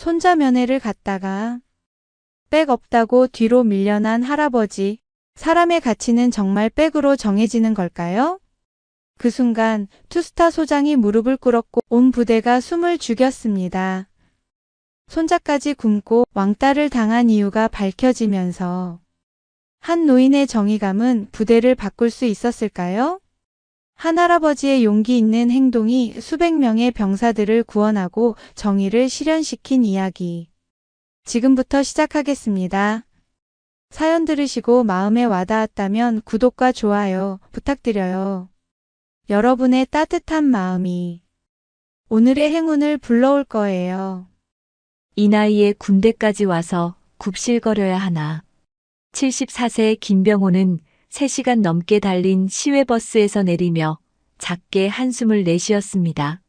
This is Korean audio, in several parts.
손자 면회를 갔다가 백 없다고 뒤로 밀려난 할아버지. 사람의 가치는 정말 백으로 정해지는 걸까요? 그 순간 투스타 소장이 무릎을 꿇었고 온 부대가 숨을 죽였습니다. 손자까지 굶고 왕따를 당한 이유가 밝혀지면서 한 노인의 정의감은 부대를 바꿀 수 있었을까요? 한 할아버지의 용기 있는 행동이 수백 명의 병사들을 구원하고 정의를 실현시킨 이야기. 지금부터 시작하겠습니다. 사연 들으시고 마음에 와닿았다면 구독과 좋아요 부탁드려요. 여러분의 따뜻한 마음이 오늘의 행운을 불러올 거예요. 이 나이에 군대까지 와서 굽실거려야 하나. 74세 김병호는 3시간 넘게 달린 시외버스에서 내리며 작게 한숨을 내쉬었습니다.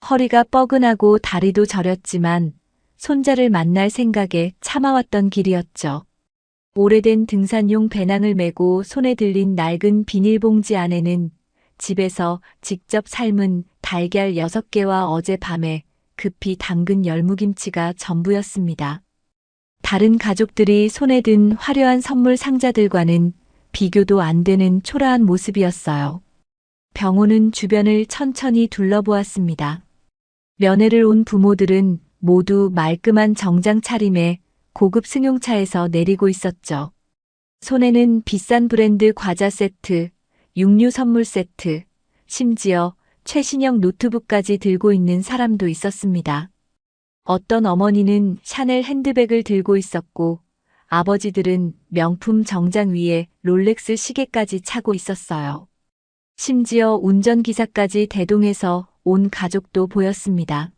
허리가 뻐근하고 다리도 저렸지만 손자를 만날 생각에 참아왔던 길이었죠. 오래된 등산용 배낭을 메고 손에 들린 낡은 비닐봉지 안에는 집에서 직접 삶은 달걀 6개와 어젯밤에 급히 담근 열무김치가 전부였습니다. 다른 가족들이 손에 든 화려한 선물 상자들과는 비교도 안 되는 초라한 모습이었어요. 병호는 주변을 천천히 둘러보았습니다. 면회를 온 부모들은 모두 말끔한 정장 차림에 고급 승용차에서 내리고 있었죠. 손에는 비싼 브랜드 과자 세트, 육류 선물 세트, 심지어 최신형 노트북까지 들고 있는 사람도 있었습니다. 어떤 어머니는 샤넬 핸드백을 들고 있었고 아버지들은 명품 정장 위에 롤렉스 시계까지 차고 있었어요. 심지어 운전기사까지 대동해서 온 가족도 보였습니다.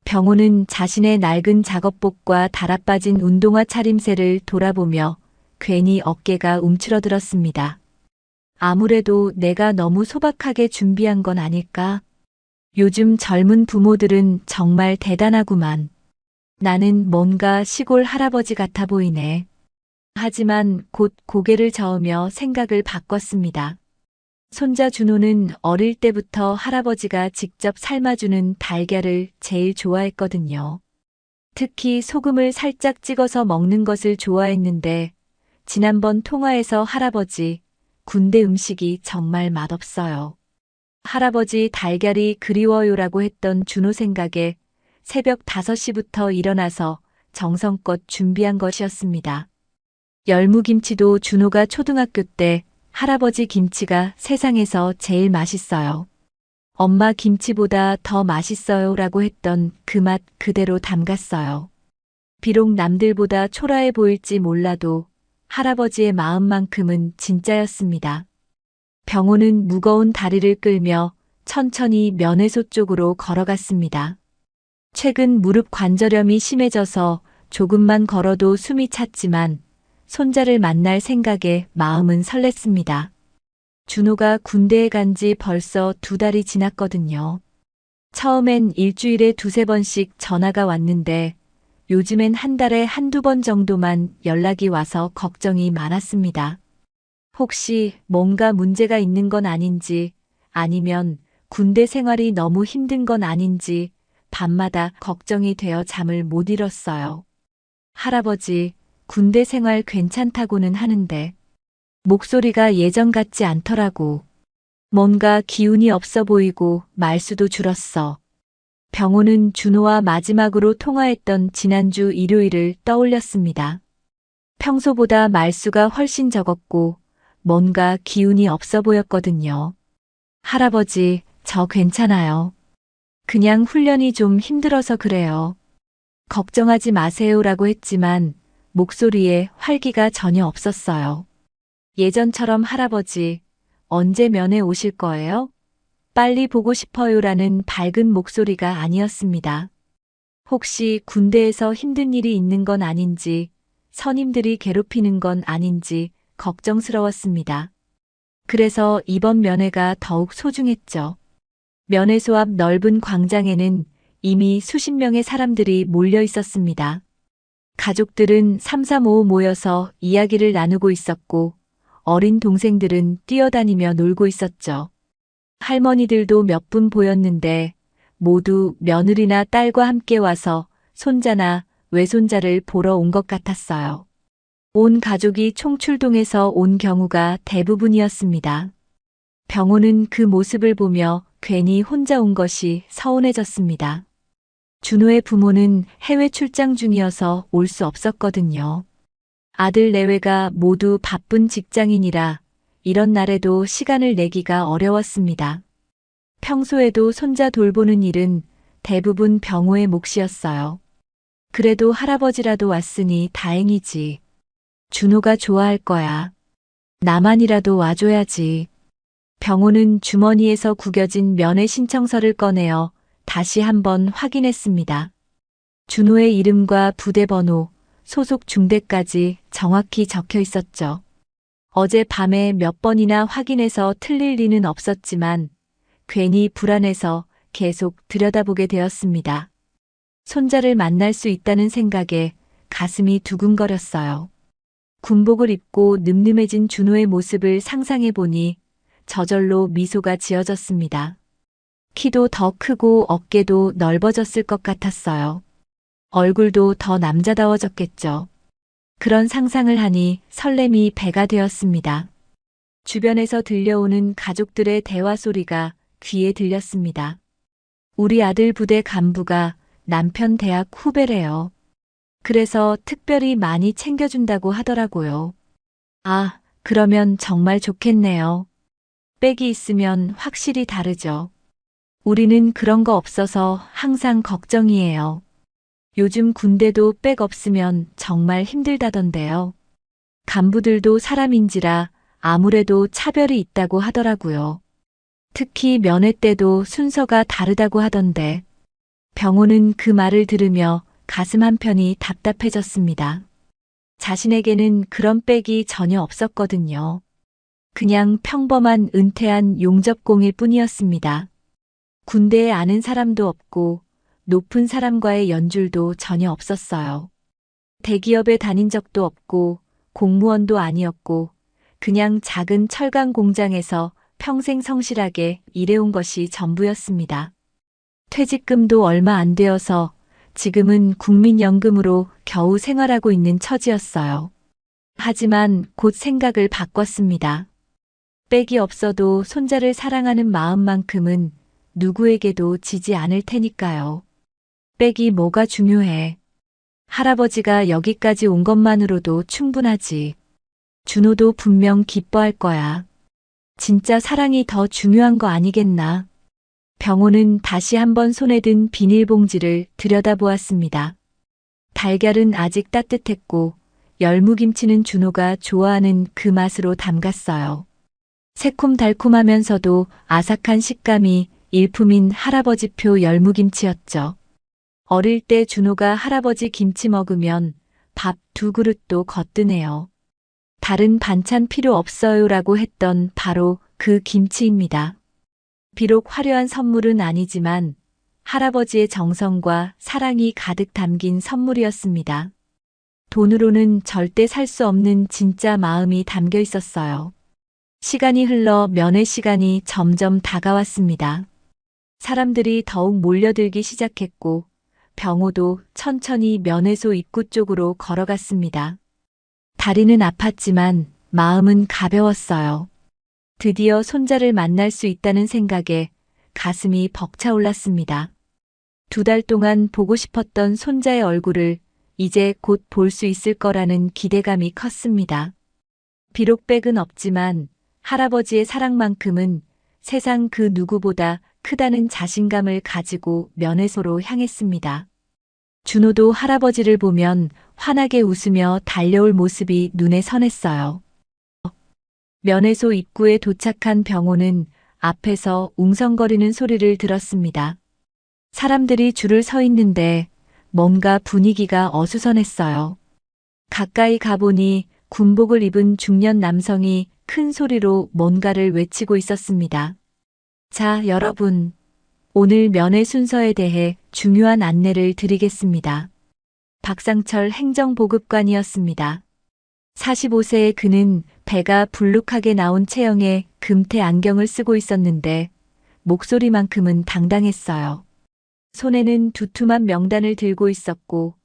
병호는 자신의 낡은 작업복과 달아빠진 운동화 차림새를 돌아보며 괜히 어깨가 움츠러들었습니다. 아무래도 내가 너무 소박하게 준비한 건 아닐까? 요즘 젊은 부모들은 정말 대단하구만. 나는 뭔가 시골 할아버지 같아 보이네. 하지만 곧 고개를 저으며 생각을 바꿨습니다. 손자 준호는 어릴 때부터 할아버지가 직접 삶아주는 달걀을 제일 좋아했거든요. 특히 소금을 살짝 찍어서 먹는 것을 좋아했는데 지난번 통화에서 할아버지, 군대 음식이 정말 맛없어요. 할아버지 달걀이 그리워요라고 했던 준호 생각에 새벽 5시부터 일어나서 정성껏 준비한 것이었습니다. 열무김치도 준호가 초등학교 때 할아버지 김치가 세상에서 제일 맛있어요. 엄마 김치보다 더 맛있어요 라고 했던 그 맛 그대로 담갔어요. 비록 남들보다 초라해 보일지 몰라도 할아버지의 마음만큼은 진짜였습니다. 병호는 무거운 다리를 끌며 천천히 면회소 쪽으로 걸어갔습니다. 최근 무릎 관절염이 심해져서 조금만 걸어도 숨이 찼지만 손자를 만날 생각에 마음은 설렜습니다. 준호가 군대에 간 지 벌써 2달이 지났거든요. 처음엔 일주일에 2~3번씩 전화가 왔는데 요즘엔 한 달에 1~2번 정도만 연락이 와서 걱정이 많았습니다. 혹시 뭔가 문제가 있는 건 아닌지 아니면 군대 생활이 너무 힘든 건 아닌지 밤마다 걱정이 되어 잠을 못 이뤘어요. 할아버지, 군대 생활 괜찮다고는 하는데 목소리가 예전 같지 않더라고. 뭔가 기운이 없어 보이고 말수도 줄었어. 병호는 준호와 마지막으로 통화했던 지난주 일요일을 떠올렸습니다. 평소보다 말수가 훨씬 적었고 뭔가 기운이 없어 보였거든요. 할아버지, 저 괜찮아요. 그냥 훈련이 좀 힘들어서 그래요. 걱정하지 마세요라고 했지만 목소리에 활기가 전혀 없었어요. 예전처럼 할아버지, 언제 면회 오실 거예요? 빨리 보고 싶어요라는 밝은 목소리가 아니었습니다. 혹시 군대에서 힘든 일이 있는 건 아닌지, 선임들이 괴롭히는 건 아닌지 걱정스러웠습니다. 그래서 이번 면회가 더욱 소중했죠. 면회소 앞 넓은 광장에는 이미 수십 명의 사람들이 몰려 있었습니다. 가족들은 삼삼오오 모여서 이야기를 나누고 있었고 어린 동생들은 뛰어다니며 놀고 있었죠. 할머니들도 몇 분 보였는데 모두 며느리나 딸과 함께 와서 손자나 외손자를 보러 온 것 같았어요. 온 가족이 총출동해서 온 경우가 대부분이었습니다. 병호는 그 모습을 보며 괜히 혼자 온 것이 서운해졌습니다. 준호의 부모는 해외 출장 중이어서 올 수 없었거든요. 아들 내외가 모두 바쁜 직장인이라 이런 날에도 시간을 내기가 어려웠습니다. 평소에도 손자 돌보는 일은 대부분 병호의 몫이었어요. 그래도 할아버지라도 왔으니 다행이지. 준호가 좋아할 거야. 나만이라도 와줘야지. 병호는 주머니에서 구겨진 면회 신청서를 꺼내어 다시 한번 확인했습니다. 준호의 이름과 부대 번호, 소속 중대까지 정확히 적혀 있었죠. 어제 밤에 몇 번이나 확인해서 틀릴 리는 없었지만 괜히 불안해서 계속 들여다보게 되었습니다. 손자를 만날 수 있다는 생각에 가슴이 두근거렸어요. 군복을 입고 늠름해진 준호의 모습을 상상해 보니 저절로 미소가 지어졌습니다. 키도 더 크고 어깨도 넓어졌을 것 같았어요. 얼굴도 더 남자다워졌겠죠. 그런 상상을 하니 설렘이 배가 되었습니다. 주변에서 들려오는 가족들의 대화 소리가 귀에 들렸습니다. 우리 아들 부대 간부가 남편 대학 후배래요. 그래서 특별히 많이 챙겨준다고 하더라고요. 아, 그러면 정말 좋겠네요. 백이 있으면 확실히 다르죠. 우리는 그런 거 없어서 항상 걱정이에요. 요즘 군대도 백 없으면 정말 힘들다던데요. 간부들도 사람인지라 아무래도 차별이 있다고 하더라고요. 특히 면회 때도 순서가 다르다고 하던데. 병호는 그 말을 들으며 가슴 한편이 답답해졌습니다. 자신에게는 그런 백이 전혀 없었거든요. 그냥 평범한 은퇴한 용접공일 뿐이었습니다. 군대에 아는 사람도 없고 높은 사람과의 연줄도 전혀 없었어요. 대기업에 다닌 적도 없고 공무원도 아니었고 그냥 작은 철강 공장에서 평생 성실하게 일해온 것이 전부였습니다. 퇴직금도 얼마 안 되어서 지금은 국민연금으로 겨우 생활하고 있는 처지였어요. 하지만 곧 생각을 바꿨습니다. 백이 없어도 손자를 사랑하는 마음만큼은 누구에게도 지지 않을 테니까요. 백이 뭐가 중요해. 할아버지가 여기까지 온 것만으로도 충분하지. 준호도 분명 기뻐할 거야. 진짜 사랑이 더 중요한 거 아니겠나. 병호는 다시 한번 손에 든 비닐봉지를 들여다보았습니다. 달걀은 아직 따뜻했고 열무김치는 준호가 좋아하는 그 맛으로 담갔어요. 새콤달콤하면서도 아삭한 식감이 일품인 할아버지표 열무김치였죠. 어릴 때 준호가 할아버지 김치 먹으면 밥 2그릇도 거뜬해요. 다른 반찬 필요 없어요라고 했던 바로 그 김치입니다. 비록 화려한 선물은 아니지만 할아버지의 정성과 사랑이 가득 담긴 선물이었습니다. 돈으로는 절대 살 수 없는 진짜 마음이 담겨 있었어요. 시간이 흘러 면회 시간이 점점 다가왔습니다. 사람들이 더욱 몰려들기 시작했고 병호도 천천히 면회소 입구 쪽으로 걸어갔습니다. 다리는 아팠지만 마음은 가벼웠어요. 드디어 손자를 만날 수 있다는 생각에 가슴이 벅차올랐습니다. 2달 동안 보고 싶었던 손자의 얼굴을 이제 곧 볼 수 있을 거라는 기대감이 컸습니다. 비록 백은 없지만 할아버지의 사랑만큼은 세상 그 누구보다 크다는 자신감을 가지고 면회소로 향했습니다. 준호도 할아버지를 보면 환하게 웃으며 달려올 모습이 눈에 선했어요. 면회소 입구에 도착한 병호는 앞에서 웅성거리는 소리를 들었습니다. 사람들이 줄을 서 있는데 뭔가 분위기가 어수선했어요. 가까이 가보니 군복을 입은 중년 남성이 큰 소리로 뭔가를 외치고 있었습니다. 자, 여러분. 오늘 면회 순서에 대해 중요한 안내를 드리겠습니다. 박상철 행정보급관이었습니다. 45세의 그는 배가 불룩하게 나온 체형에 금태 안경을 쓰고 있었는데 목소리만큼은 당당했어요. 손에는 두툼한 명단을 들고 있었고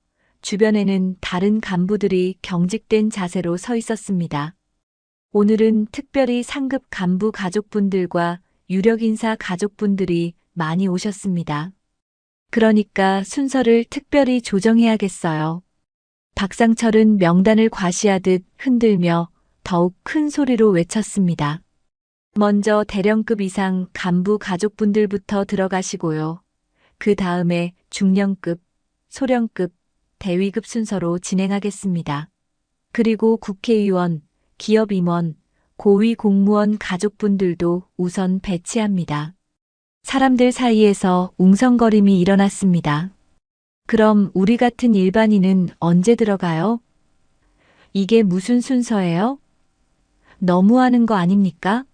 주변에는 다른 간부들이 경직된 자세로 서 있었습니다. 오늘은 특별히 상급 간부 가족분들과 유력 인사 가족분들이 많이 오셨습니다. 그러니까 순서를 특별히 조정해야겠어요. 박상철은 명단을 과시하듯 흔들며 더욱 큰 소리로 외쳤습니다. 먼저 대령급 이상 간부 가족분들부터 들어가시고요. 그 다음에 중령급, 소령급, 대위급 순서로 진행하겠습니다. 그리고 국회의원, 기업 임원, 고위 공무원 가족분들도 우선 배치합니다. 사람들 사이에서 웅성거림이 일어났습니다. 그럼 우리 같은 일반인은 언제 들어가요? 이게 무슨 순서예요? 너무하는 거 아닙니까?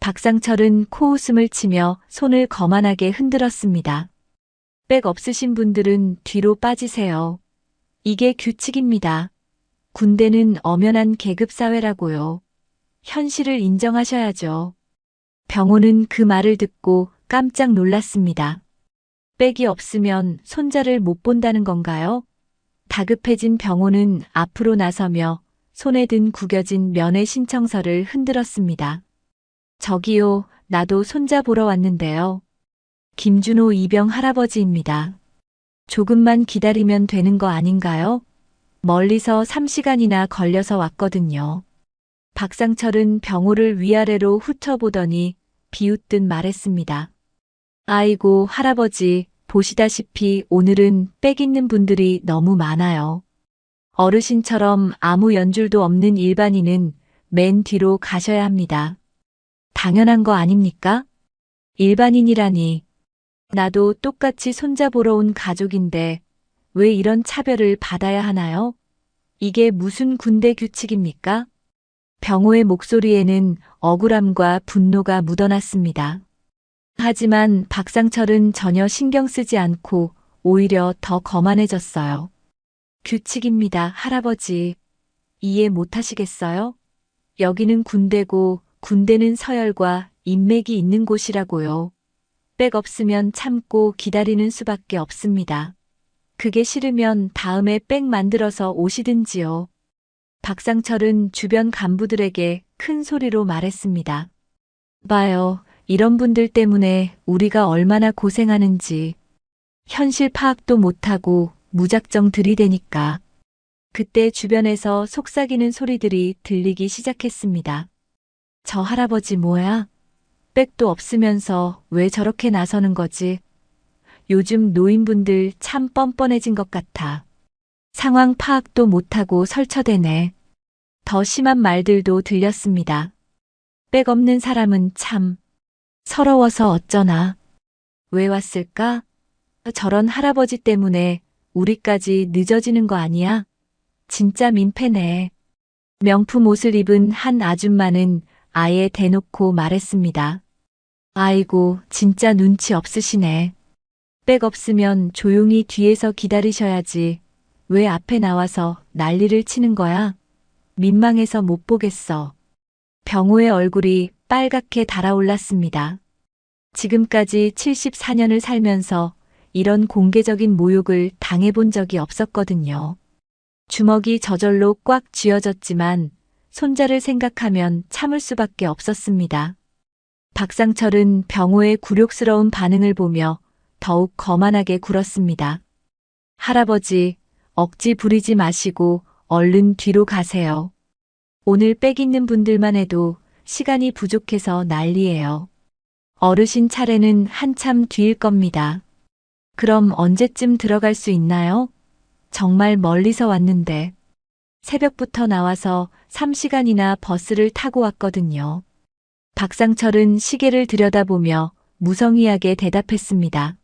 박상철은 코웃음을 치며 손을 거만하게 흔들었습니다. 백 없으신 분들은 뒤로 빠지세요. 이게 규칙입니다. 군대는 엄연한 계급사회라고요. 현실을 인정하셔야죠. 병호는 그 말을 듣고 깜짝 놀랐습니다. 백이 없으면 손자를 못 본다는 건가요? 다급해진 병호는 앞으로 나서며 손에 든 구겨진 면회 신청서를 흔들었습니다. 저기요, 나도 손자 보러 왔는데요. 김준호 이병 할아버지입니다. 조금만 기다리면 되는 거 아닌가요? 멀리서 3시간이나 걸려서 왔거든요. 박상철은 병호를 위아래로 훑어보더니 비웃듯 말했습니다. 아이고, 할아버지, 보시다시피 오늘은 빽 있는 분들이 너무 많아요. 어르신처럼 아무 연줄도 없는 일반인은 맨 뒤로 가셔야 합니다. 당연한 거 아닙니까? 일반인이라니. 나도 똑같이 손자보러 온 가족인데 왜 이런 차별을 받아야 하나요? 이게 무슨 군대 규칙입니까? 병호의 목소리에는 억울함과 분노가 묻어났습니다. 하지만 박상철은 전혀 신경 쓰지 않고 오히려 더 거만해졌어요. 규칙입니다, 할아버지. 이해 못하시겠어요? 여기는 군대고 군대는 서열과 인맥이 있는 곳이라고요. 백 없으면 참고 기다리는 수밖에 없습니다. 그게 싫으면 다음에 백 만들어서 오시든지요. 박상철은 주변 간부들에게 큰 소리로 말했습니다. 봐요, 이런 분들 때문에 우리가 얼마나 고생하는지. 현실 파악도 못하고 무작정 들이대니까. 그때 주변에서 속삭이는 소리들이 들리기 시작했습니다. 저 할아버지 뭐야? 백도 없으면서 왜 저렇게 나서는 거지? 요즘 노인분들 참 뻔뻔해진 것 같아. 상황 파악도 못하고 설쳐대네. 더 심한 말들도 들렸습니다. 백 없는 사람은 참 서러워서 어쩌나. 왜 왔을까? 저런 할아버지 때문에 우리까지 늦어지는 거 아니야? 진짜 민폐네. 명품 옷을 입은 한 아줌마는 아예 대놓고 말했습니다. 아이고, 진짜 눈치 없으시네. 백 없으면 조용히 뒤에서 기다리셔야지. 왜 앞에 나와서 난리를 치는 거야? 민망해서 못 보겠어. 병호의 얼굴이 빨갛게 달아올랐습니다. 지금까지 74년을 살면서 이런 공개적인 모욕을 당해본 적이 없었거든요. 주먹이 저절로 꽉 쥐어졌지만 손자를 생각하면 참을 수밖에 없었습니다. 박상철은 병호의 굴욕스러운 반응을 보며 더욱 거만하게 굴었습니다. 할아버지, 억지 부리지 마시고 얼른 뒤로 가세요. 오늘 빽 있는 분들만 해도 시간이 부족해서 난리예요. 어르신 차례는 한참 뒤일 겁니다. 그럼 언제쯤 들어갈 수 있나요? 정말 멀리서 왔는데. 새벽부터 나와서 3시간이나 버스를 타고 왔거든요. 박상철은 시계를 들여다보며 무성의하게 대답했습니다.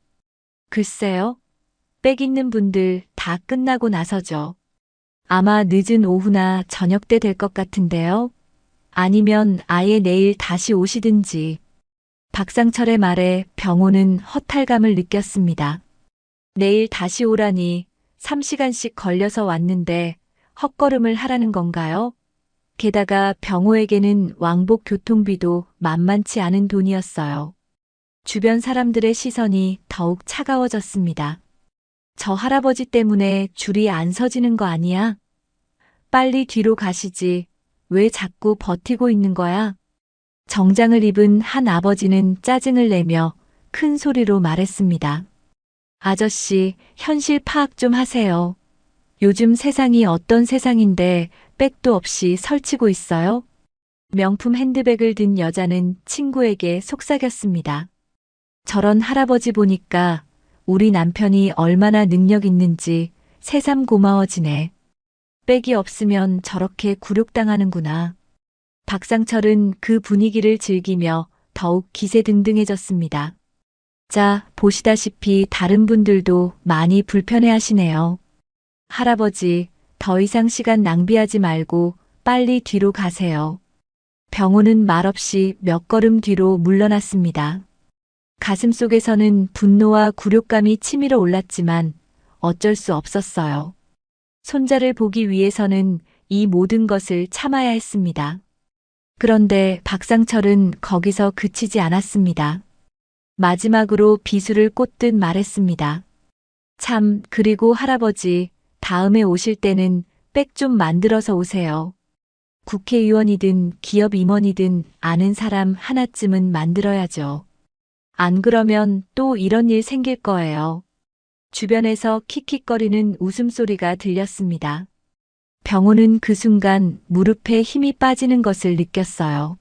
글쎄요. 빽 있는 분들 다 끝나고 나서죠. 아마 늦은 오후나 저녁 때 될 것 같은데요. 아니면 아예 내일 다시 오시든지. 박상철의 말에 병호는 허탈감을 느꼈습니다. 내일 다시 오라니 3시간씩 걸려서 왔는데 헛걸음을 하라는 건가요? 게다가 병호에게는 왕복 교통비도 만만치 않은 돈이었어요. 주변 사람들의 시선이 더욱 차가워졌습니다. 저 할아버지 때문에 줄이 안 서지는 거 아니야? 빨리 뒤로 가시지. 왜 자꾸 버티고 있는 거야? 정장을 입은 한 아버지는 짜증을 내며 큰 소리로 말했습니다. 아저씨, 현실 파악 좀 하세요. 요즘 세상이 어떤 세상인데 백도 없이 설치고 있어요? 명품 핸드백을 든 여자는 친구에게 속삭였습니다. 저런 할아버지 보니까 우리 남편이 얼마나 능력 있는지 새삼 고마워지네. 백이 없으면 저렇게 굴욕당하는구나. 박상철은 그 분위기를 즐기며 더욱 기세등등해졌습니다. 자, 보시다시피 다른 분들도 많이 불편해 하시네요. 할아버지, 더 이상 시간 낭비하지 말고 빨리 뒤로 가세요. 병호는 말없이 몇 걸음 뒤로 물러났습니다. 가슴속에서는 분노와 굴욕감이 치밀어 올랐지만 어쩔 수 없었어요. 손자를 보기 위해서는 이 모든 것을 참아야 했습니다. 그런데 박상철은 거기서 그치지 않았습니다. 마지막으로 비수를 꽂듯 말했습니다. 참, 그리고 할아버지, 다음에 오실 때는 백 좀 만들어서 오세요. 국회의원이든 기업 임원이든 아는 사람 하나쯤은 만들어야죠. 안 그러면 또 이런 일 생길 거예요. 주변에서 킥킥거리는 웃음소리가 들렸습니다. 병호는 그 순간 무릎에 힘이 빠지는 것을 느꼈어요.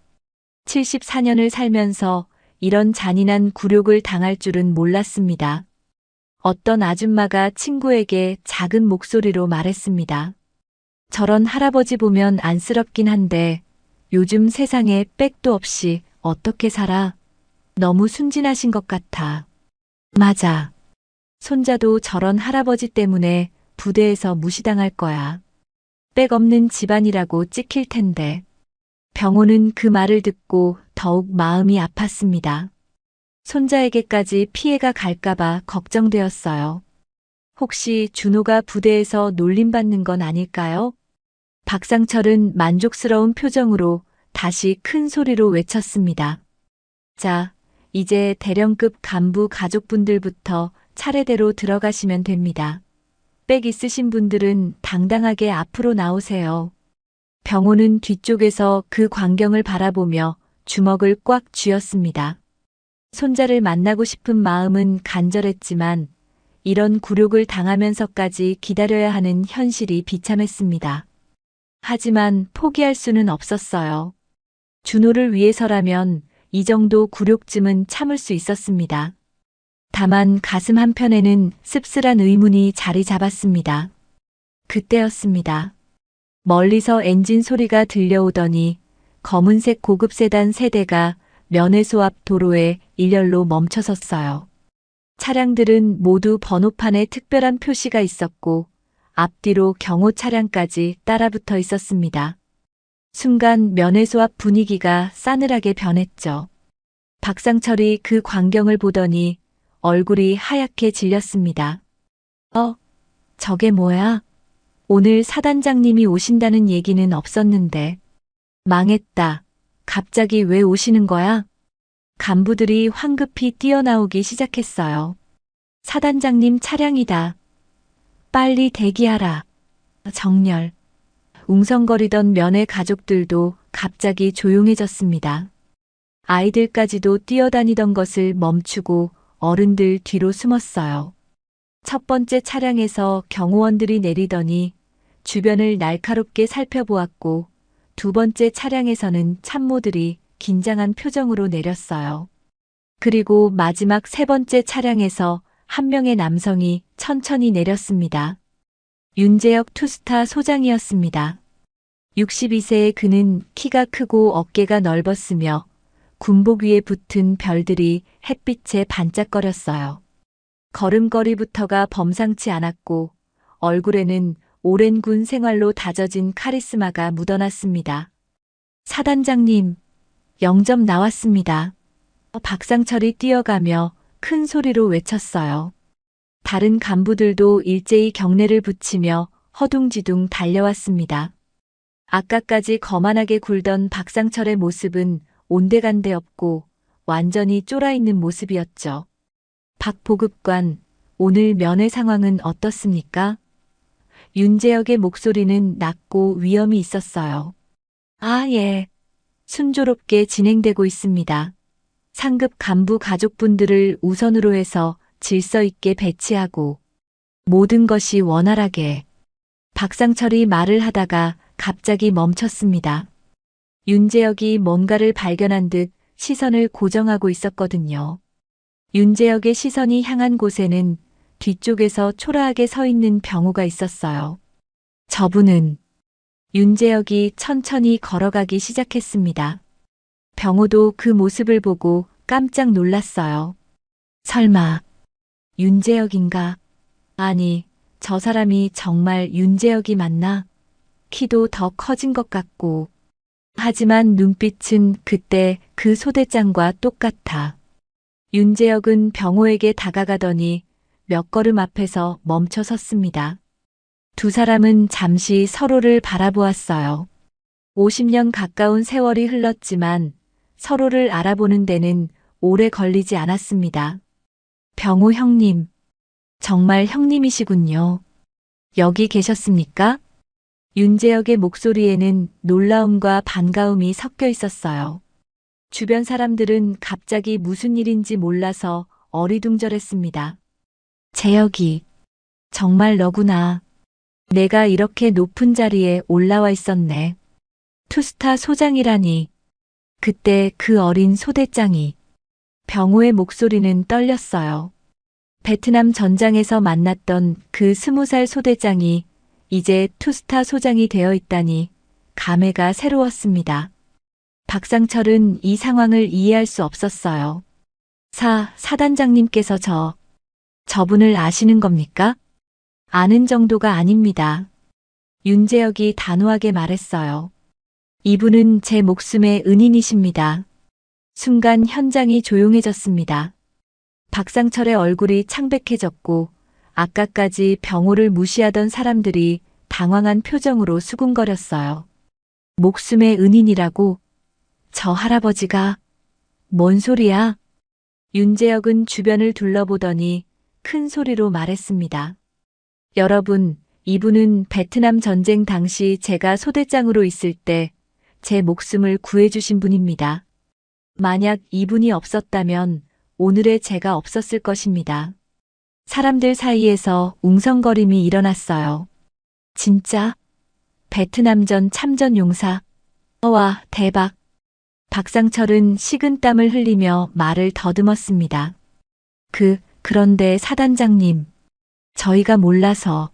74년을 살면서 이런 잔인한 굴욕을 당할 줄은 몰랐습니다. 어떤 아줌마가 친구에게 작은 목소리로 말했습니다. 저런 할아버지 보면 안쓰럽긴 한데 요즘 세상에 백도 없이 어떻게 살아? 너무 순진하신 것 같아. 맞아. 손자도 저런 할아버지 때문에 부대에서 무시당할 거야. 백 없는 집안이라고 찍힐 텐데. 병호는 그 말을 듣고 더욱 마음이 아팠습니다. 손자에게까지 피해가 갈까봐 걱정되었어요. 혹시 준호가 부대에서 놀림받는 건 아닐까요? 박상철은 만족스러운 표정으로 다시 큰 소리로 외쳤습니다. 자, 이제 대령급 간부 가족분들부터 차례대로 들어가시면 됩니다. 백 있으신 분들은 당당하게 앞으로 나오세요. 병호는 뒤쪽에서 그 광경을 바라보며 주먹을 꽉 쥐었습니다. 손자를 만나고 싶은 마음은 간절했지만 이런 굴욕을 당하면서까지 기다려야 하는 현실이 비참했습니다. 하지만 포기할 수는 없었어요. 준호를 위해서라면 이 정도 굴욕쯤은 참을 수 있었습니다. 다만 가슴 한편에는 씁쓸한 의문이 자리 잡았습니다. 그때였습니다. 멀리서 엔진 소리가 들려오더니 검은색 고급 세단 세 대가 면회소 앞 도로에 일렬로 멈춰섰어요. 차량들은 모두 번호판에 특별한 표시가 있었고 앞뒤로 경호 차량까지 따라붙어 있었습니다. 순간 면회소 앞 분위기가 싸늘하게 변했죠. 박상철이 그 광경을 보더니 얼굴이 하얗게 질렸습니다. 저게 뭐야? 오늘 사단장님이 오신다는 얘기는 없었는데. 망했다. 갑자기 왜 오시는 거야? 간부들이 황급히 뛰어나오기 시작했어요. 사단장님 차량이다. 빨리 대기하라. 정렬. 웅성거리던 면회 가족들도 갑자기 조용해졌습니다. 아이들까지도 뛰어다니던 것을 멈추고 어른들 뒤로 숨었어요. 첫 번째 차량에서 경호원들이 내리더니 주변을 날카롭게 살펴보았고 두 번째 차량에서는 참모들이 긴장한 표정으로 내렸어요. 그리고 마지막 세 번째 차량에서 한 명의 남성이 천천히 내렸습니다. 윤재혁 투스타 소장이었습니다. 62세의 그는 키가 크고 어깨가 넓었으며 군복 위에 붙은 별들이 햇빛에 반짝거렸어요. 걸음걸이부터가 범상치 않았고 얼굴에는 오랜 군 생활로 다져진 카리스마가 묻어났습니다. 사단장님, 영접 나왔습니다. 박상철이 뛰어가며 큰 소리로 외쳤어요. 다른 간부들도 일제히 경례를 붙이며 허둥지둥 달려왔습니다. 아까까지 거만하게 굴던 박상철의 모습은 온데간데 없고 완전히 쫄아 있는 모습이었죠. 박 보급관, 오늘 면회 상황은 어떻습니까? 윤재혁의 목소리는 낮고 위험이 있었어요. 아, 예. 순조롭게 진행되고 있습니다. 상급 간부 가족분들을 우선으로 해서 질서 있게 배치하고 모든 것이 원활하게. 박상철이 말을 하다가 갑자기 멈췄습니다. 윤재혁이 뭔가를 발견한 듯 시선을 고정하고 있었거든요. 윤재혁의 시선이 향한 곳에는 뒤쪽에서 초라하게 서 있는 병호가 있었어요. 저분은 윤재혁이 천천히 걸어가기 시작했습니다. 병호도 그 모습을 보고 깜짝 놀랐어요. 설마 윤재혁인가? 아니, 저 사람이 정말 윤재혁이 맞나? 키도 더 커진 것 같고. 하지만 눈빛은 그때 그 소대장과 똑같아. 윤재혁은 병호에게 다가가더니 몇 걸음 앞에서 멈춰 섰습니다. 두 사람은 잠시 서로를 바라보았어요. 50년 가까운 세월이 흘렀지만 서로를 알아보는 데는 오래 걸리지 않았습니다. 병호 형님, 정말 형님이시군요. 여기 계셨습니까? 윤재혁의 목소리에는 놀라움과 반가움이 섞여 있었어요. 주변 사람들은 갑자기 무슨 일인지 몰라서 어리둥절했습니다. 재혁이, 정말 너구나. 내가 이렇게 높은 자리에 올라와 있었네. 투스타 소장이라니. 그때 그 어린 소대장이. 병호의 목소리는 떨렸어요. 베트남 전장에서 만났던 그 20살 소대장이 이제 투스타 소장이 되어 있다니 감회가 새로웠습니다. 박상철은 이 상황을 이해할 수 없었어요. 사단장님께서 저분을 아시는 겁니까? 아는 정도가 아닙니다. 윤재혁이 단호하게 말했어요. 이분은 제 목숨의 은인이십니다. 순간 현장이 조용해졌습니다. 박상철의 얼굴이 창백해졌고 아까까지 병호를 무시하던 사람들이 당황한 표정으로 수군거렸어요. 목숨의 은인이라고? 저 할아버지가? 뭔 소리야? 윤재혁은 주변을 둘러보더니 큰 소리로 말했습니다. 여러분, 이분은 베트남 전쟁 당시 제가 소대장으로 있을 때 제 목숨을 구해주신 분입니다. 만약 이분이 없었다면 오늘의 제가 없었을 것입니다. 사람들 사이에서 웅성거림이 일어났어요. 진짜? 베트남전 참전 용사? 와, 대박. 박상철은 식은땀을 흘리며 말을 더듬었습니다. 그런데 사단장님, 저희가 몰라서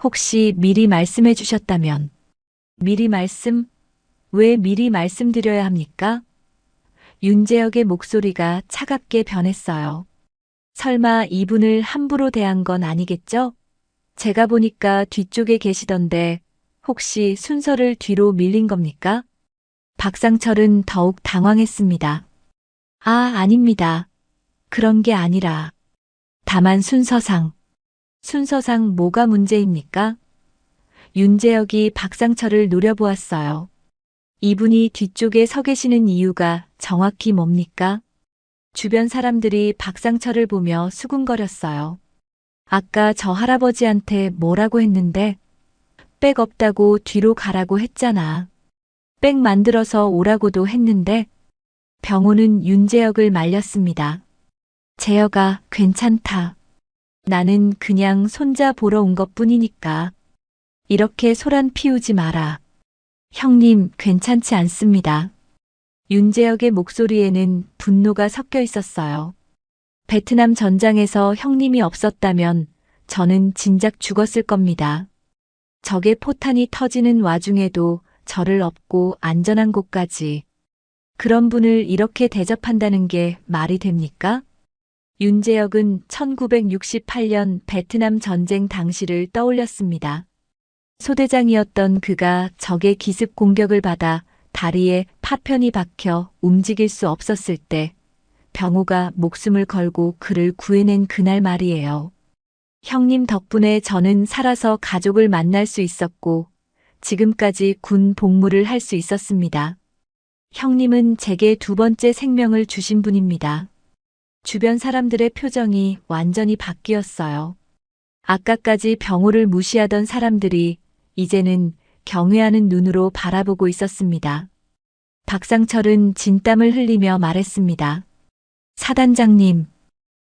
혹시 미리 말씀해 주셨다면. 미리 말씀? 왜 미리 말씀드려야 합니까? 윤재혁의 목소리가 차갑게 변했어요. 설마 이분을 함부로 대한 건 아니겠죠? 제가 보니까 뒤쪽에 계시던데 혹시 순서를 뒤로 밀린 겁니까? 박상철은 더욱 당황했습니다. 아닙니다. 그런 게 아니라. 다만 순서상 뭐가 문제입니까? 윤재혁이 박상철을 노려보았어요. 이분이 뒤쪽에 서 계시는 이유가 정확히 뭡니까? 주변 사람들이 박상철을 보며 수군거렸어요. 아까 저 할아버지한테 뭐라고 했는데? 백 없다고 뒤로 가라고 했잖아. 백 만들어서 오라고도 했는데? 병호는 윤재혁을 말렸습니다. 재혁아, 괜찮다. 나는 그냥 손자 보러 온 것뿐이니까. 이렇게 소란 피우지 마라. 형님, 괜찮지 않습니다. 윤재혁의 목소리에는 분노가 섞여 있었어요. 베트남 전장에서 형님이 없었다면 저는 진작 죽었을 겁니다. 적의 포탄이 터지는 와중에도 저를 업고 안전한 곳까지. 그런 분을 이렇게 대접한다는 게 말이 됩니까? 윤재혁은 1968년 베트남 전쟁 당시를 떠올렸습니다. 소대장이었던 그가 적의 기습 공격을 받아 다리에 파편이 박혀 움직일 수 없었을 때 병호가 목숨을 걸고 그를 구해낸 그날 말이에요. 형님 덕분에 저는 살아서 가족을 만날 수 있었고 지금까지 군 복무를 할 수 있었습니다. 형님은 제게 두 번째 생명을 주신 분입니다. 주변 사람들의 표정이 완전히 바뀌었어요. 아까까지 병호를 무시하던 사람들이 이제는 경외하는 눈으로 바라보고 있었습니다. 박상철은 진땀을 흘리며 말했습니다. 사단장님,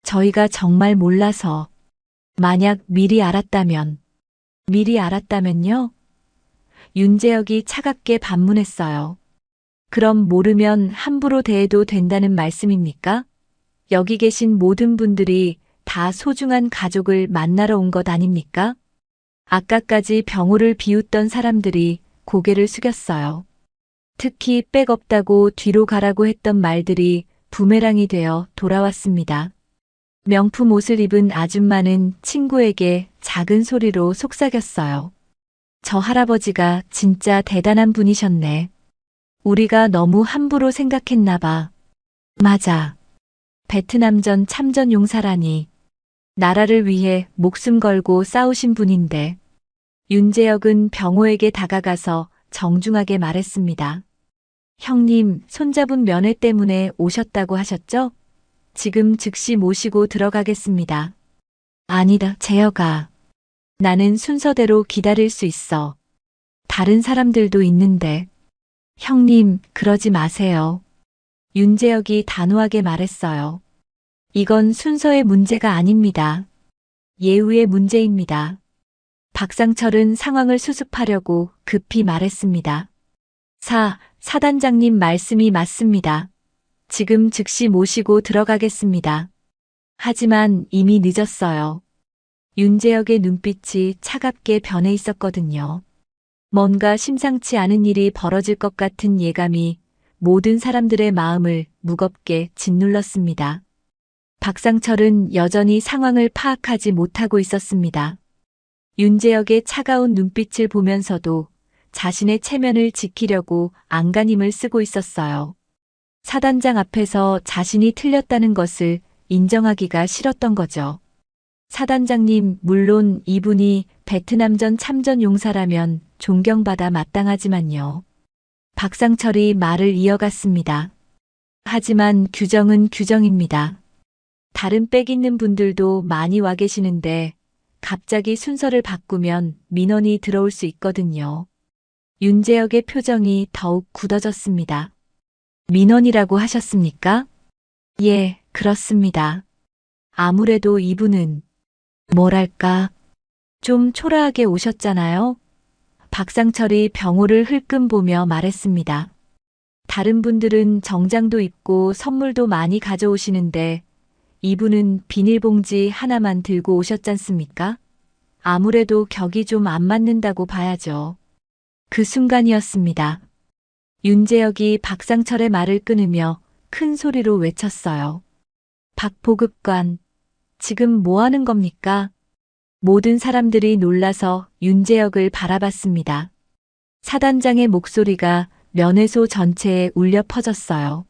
저희가 정말 몰라서 만약 미리 알았다면요? 윤재혁이 차갑게 반문했어요. 그럼 모르면 함부로 대해도 된다는 말씀입니까? 여기 계신 모든 분들이 다 소중한 가족을 만나러 온 것 아닙니까? 아까까지 병호를 비웃던 사람들이 고개를 숙였어요. 특히 백 없다고 뒤로 가라고 했던 말들이 부메랑이 되어 돌아왔습니다. 명품 옷을 입은 아줌마는 친구에게 작은 소리로 속삭였어요. 저 할아버지가 진짜 대단한 분이셨네. 우리가 너무 함부로 생각했나 봐. 맞아. 베트남전 참전 용사라니. 나라를 위해 목숨 걸고 싸우신 분인데. 윤재혁은 병호에게 다가가서 정중하게 말했습니다. 형님, 손잡은 면회 때문에 오셨다고 하셨죠? 지금 즉시 모시고 들어가겠습니다. 아니다, 재혁아. 나는 순서대로 기다릴 수 있어. 다른 사람들도 있는데. 형님, 그러지 마세요. 윤재혁이 단호하게 말했어요. 이건 순서의 문제가 아닙니다. 예우의 문제입니다. 박상철은 상황을 수습하려고 급히 말했습니다. 사단장님 말씀이 맞습니다. 지금 즉시 모시고 들어가겠습니다. 하지만 이미 늦었어요. 윤재혁의 눈빛이 차갑게 변해 있었거든요. 뭔가 심상치 않은 일이 벌어질 것 같은 예감이 모든 사람들의 마음을 무겁게 짓눌렀습니다. 박상철은 여전히 상황을 파악하지 못하고 있었습니다. 윤재혁의 차가운 눈빛을 보면서도 자신의 체면을 지키려고 안간힘을 쓰고 있었어요. 사단장 앞에서 자신이 틀렸다는 것을 인정하기가 싫었던 거죠. 사단장님, 물론 이분이 베트남전 참전 용사라면 존경받아 마땅하지만요. 박상철이 말을 이어갔습니다. 하지만 규정은 규정입니다. 다른 백 있는 분들도 많이 와 계시는데 갑자기 순서를 바꾸면 민원이 들어올 수 있거든요. 윤재혁의 표정이 더욱 굳어졌습니다. 민원이라고 하셨습니까? 예, 그렇습니다. 아무래도 이분은 뭐랄까 좀 초라하게 오셨잖아요. 박상철이 병호를 흘끔 보며 말했습니다. 다른 분들은 정장도 입고 선물도 많이 가져오시는데 이분은 비닐봉지 하나만 들고 오셨잖습니까? 아무래도 격이 좀 안 맞는다고 봐야죠. 그 순간이었습니다. 윤재혁이 박상철의 말을 끊으며 큰 소리로 외쳤어요. 박보급관, 지금 뭐 하는 겁니까? 모든 사람들이 놀라서 윤재혁을 바라봤습니다. 사단장의 목소리가 면회소 전체에 울려 퍼졌어요.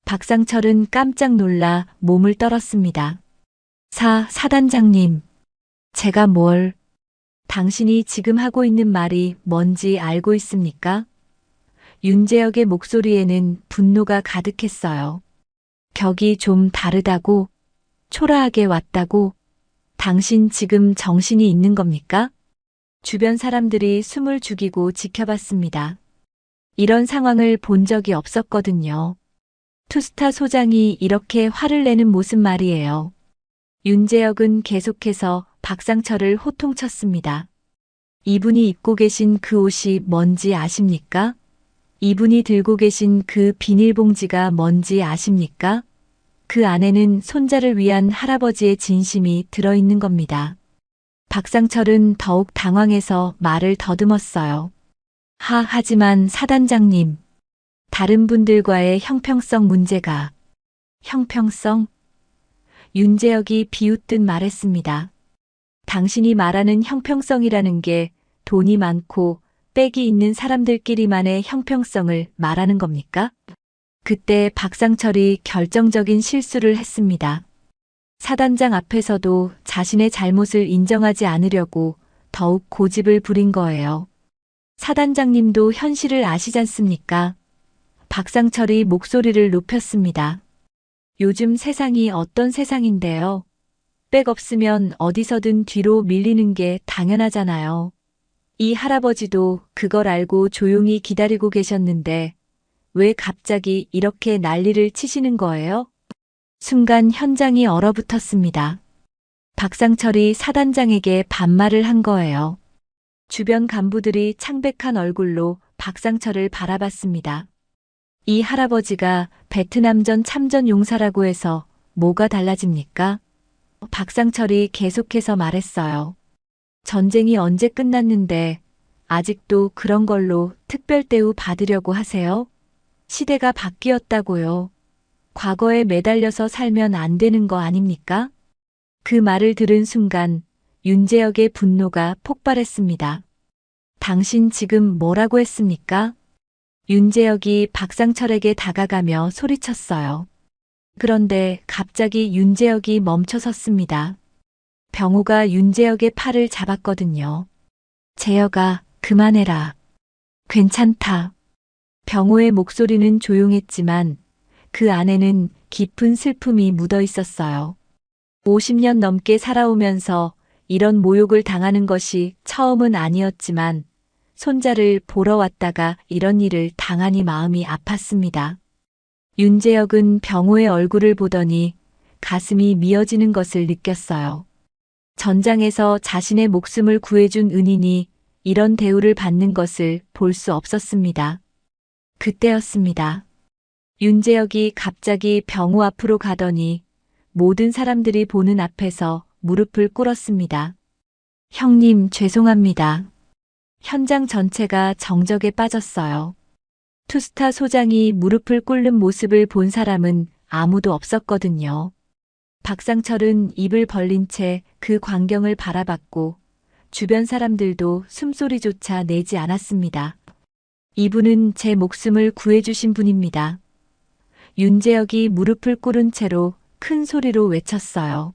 박상철은 깜짝 놀라 몸을 떨었습니다. 사단장님, 제가 당신이 지금 하고 있는 말이 뭔지 알고 있습니까? 윤재혁의 목소리에는 분노가 가득했어요. 격이 좀 다르다고, 초라하게 왔다고, 당신 지금 정신이 있는 겁니까? 주변 사람들이 숨을 죽이고 지켜봤습니다. 이런 상황을 본 적이 없었거든요. 투스타 소장이 이렇게 화를 내는 모습 말이에요. 윤재혁은 계속해서 박상철을 호통쳤습니다. 이분이 입고 계신 그 옷이 뭔지 아십니까? 이분이 들고 계신 그 비닐봉지가 뭔지 아십니까? 그 안에는 손자를 위한 할아버지의 진심이 들어있는 겁니다. 박상철은 더욱 당황해서 말을 더듬었어요. 하지만 사단장님, 다른 분들과의 형평성 문제가. 형평성? 윤재혁이 비웃듯 말했습니다. 당신이 말하는 형평성이라는 게 돈이 많고 빽이 있는 사람들끼리만의 형평성을 말하는 겁니까? 그때 박상철이 결정적인 실수를 했습니다. 사단장 앞에서도 자신의 잘못을 인정하지 않으려고 더욱 고집을 부린 거예요. 사단장님도 현실을 아시지 않습니까? 박상철이 목소리를 높였습니다. 요즘 세상이 어떤 세상인데요. 백 없으면 어디서든 뒤로 밀리는 게 당연하잖아요. 이 할아버지도 그걸 알고 조용히 기다리고 계셨는데 왜 갑자기 이렇게 난리를 치시는 거예요? 순간 현장이 얼어붙었습니다. 박상철이 사단장에게 반말을 한 거예요. 주변 간부들이 창백한 얼굴로 박상철을 바라봤습니다. 이 할아버지가 베트남전 참전 용사라고 해서 뭐가 달라집니까? 박상철이 계속해서 말했어요. 전쟁이 언제 끝났는데 아직도 그런 걸로 특별 대우 받으려고 하세요? 시대가 바뀌었다고요. 과거에 매달려서 살면 안 되는 거 아닙니까? 그 말을 들은 순간 윤재혁의 분노가 폭발했습니다. 당신 지금 뭐라고 했습니까? 윤재혁이 박상철에게 다가가며 소리쳤어요. 그런데 갑자기 윤재혁이 멈춰 섰습니다. 병호가 윤재혁의 팔을 잡았거든요. 재혁아, 그만해라. 괜찮다. 병호의 목소리는 조용했지만 그 안에는 깊은 슬픔이 묻어 있었어요. 50년 넘게 살아오면서 이런 모욕을 당하는 것이 처음은 아니었지만 손자를 보러 왔다가 이런 일을 당하니 마음이 아팠습니다. 윤재혁은 병호의 얼굴을 보더니 가슴이 미어지는 것을 느꼈어요. 전장에서 자신의 목숨을 구해준 은인이 이런 대우를 받는 것을 볼 수 없었습니다. 그때였습니다. 윤재혁이 갑자기 병호 앞으로 가더니 모든 사람들이 보는 앞에서 무릎을 꿇었습니다. 형님, 죄송합니다. 현장 전체가 정적에 빠졌어요. 투스타 소장이 무릎을 꿇는 모습을 본 사람은 아무도 없었거든요. 박상철은 입을 벌린 채 그 광경을 바라봤고 주변 사람들도 숨소리조차 내지 않았습니다. 이분은 제 목숨을 구해주신 분입니다. 윤재혁이 무릎을 꿇은 채로 큰 소리로 외쳤어요.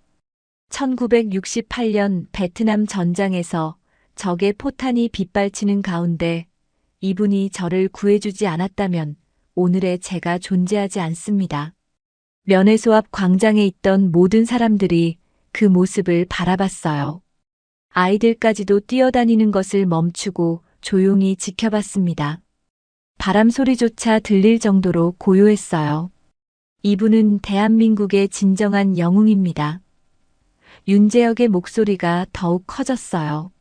1968년 베트남 전장에서 적의 포탄이 빗발치는 가운데 이분이 저를 구해주지 않았다면 오늘의 제가 존재하지 않습니다. 면회소 앞 광장에 있던 모든 사람들이 그 모습을 바라봤어요. 아이들까지도 뛰어다니는 것을 멈추고 조용히 지켜봤습니다. 바람 소리조차 들릴 정도로 고요했어요. 이분은 대한민국의 진정한 영웅입니다. 윤재혁의 목소리가 더욱 커졌어요.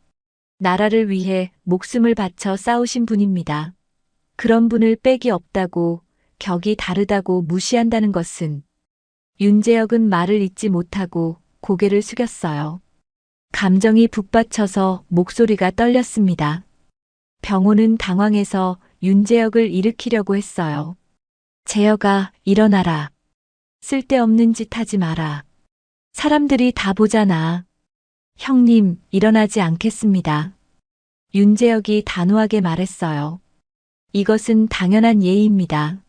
나라를 위해 목숨을 바쳐 싸우신 분입니다. 그런 분을 빽이 없다고, 격이 다르다고 무시한다는 것은 윤재혁은 말을 잇지 못하고 고개를 숙였어요. 감정이 북받쳐서 목소리가 떨렸습니다. 병호는 당황해서 윤재혁을 일으키려고 했어요. 재혁아, 일어나라. 쓸데없는 짓 하지 마라. 사람들이 다 보잖아. 형님, 일어나지 않겠습니다. 윤재혁이 단호하게 말했어요. 이것은 당연한 예의입니다.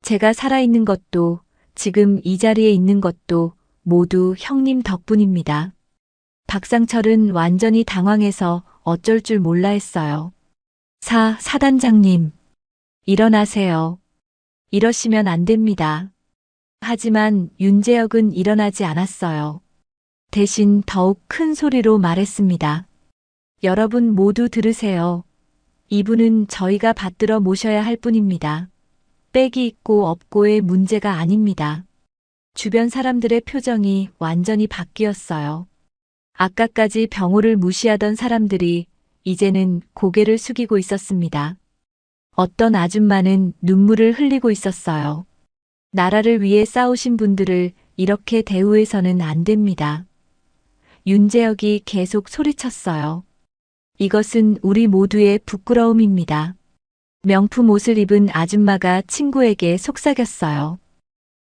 제가 살아있는 것도, 지금 이 자리에 있는 것도 모두 형님 덕분입니다. 박상철은 완전히 당황해서 어쩔 줄 몰라 했어요. 사단장님, 일어나세요. 이러시면 안 됩니다. 하지만 윤재혁은 일어나지 않았어요. 대신 더욱 큰 소리로 말했습니다. 여러분 모두 들으세요. 이분은 저희가 받들어 모셔야 할 분입니다. 빽이 있고 없고의 문제가 아닙니다. 주변 사람들의 표정이 완전히 바뀌었어요. 아까까지 병호를 무시하던 사람들이 이제는 고개를 숙이고 있었습니다. 어떤 아줌마는 눈물을 흘리고 있었어요. 나라를 위해 싸우신 분들을 이렇게 대우해서는 안 됩니다. 윤재혁이 계속 소리쳤어요. 이것은 우리 모두의 부끄러움입니다. 명품 옷을 입은 아줌마가 친구에게 속삭였어요.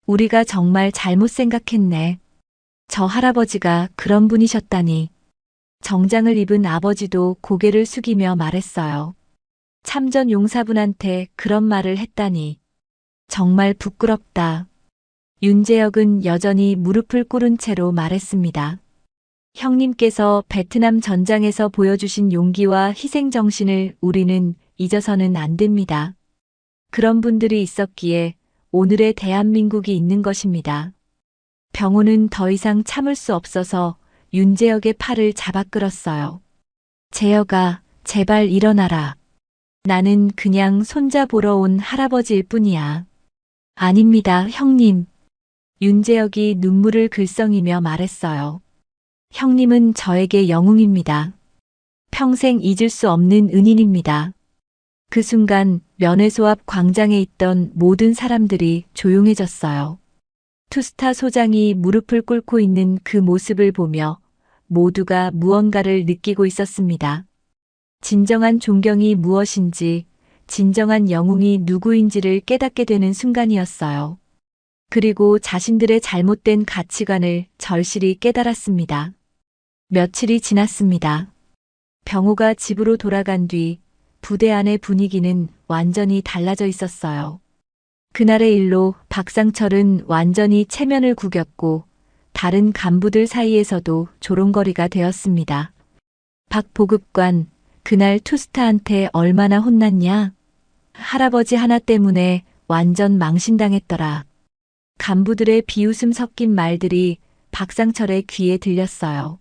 우리가 정말 잘못 생각했네. 저 할아버지가 그런 분이셨다니. 정장을 입은 아버지도 고개를 숙이며 말했어요. 참전 용사분한테 그런 말을 했다니. 정말 부끄럽다. 윤재혁은 여전히 무릎을 꿇은 채로 말했습니다. 형님께서 베트남 전장에서 보여주신 용기와 희생 정신을 우리는 잊어서는 안 됩니다. 그런 분들이 있었기에 오늘의 대한민국이 있는 것입니다. 병호는 더 이상 참을 수 없어서 윤재혁의 팔을 잡아 끌었어요. 재혁아, 제발 일어나라. 나는 그냥 손자 보러 온 할아버지일 뿐이야. 아닙니다, 형님. 윤재혁이 눈물을 글썽이며 말했어요. 형님은 저에게 영웅입니다. 평생 잊을 수 없는 은인입니다. 그 순간 면회소 앞 광장에 있던 모든 사람들이 조용해졌어요. 투스타 소장이 무릎을 꿇고 있는 그 모습을 보며 모두가 무언가를 느끼고 있었습니다. 진정한 존경이 무엇인지, 진정한 영웅이 누구인지를 깨닫게 되는 순간이었어요. 그리고 자신들의 잘못된 가치관을 절실히 깨달았습니다. 며칠이 지났습니다. 병호가 집으로 돌아간 뒤 부대 안의 분위기는 완전히 달라져 있었어요. 그날의 일로 박상철은 완전히 체면을 구겼고 다른 간부들 사이에서도 조롱거리가 되었습니다. 박 보급관, 그날 투스타한테 얼마나 혼났냐? 할아버지 하나 때문에 완전 망신당했더라. 간부들의 비웃음 섞인 말들이 박상철의 귀에 들렸어요.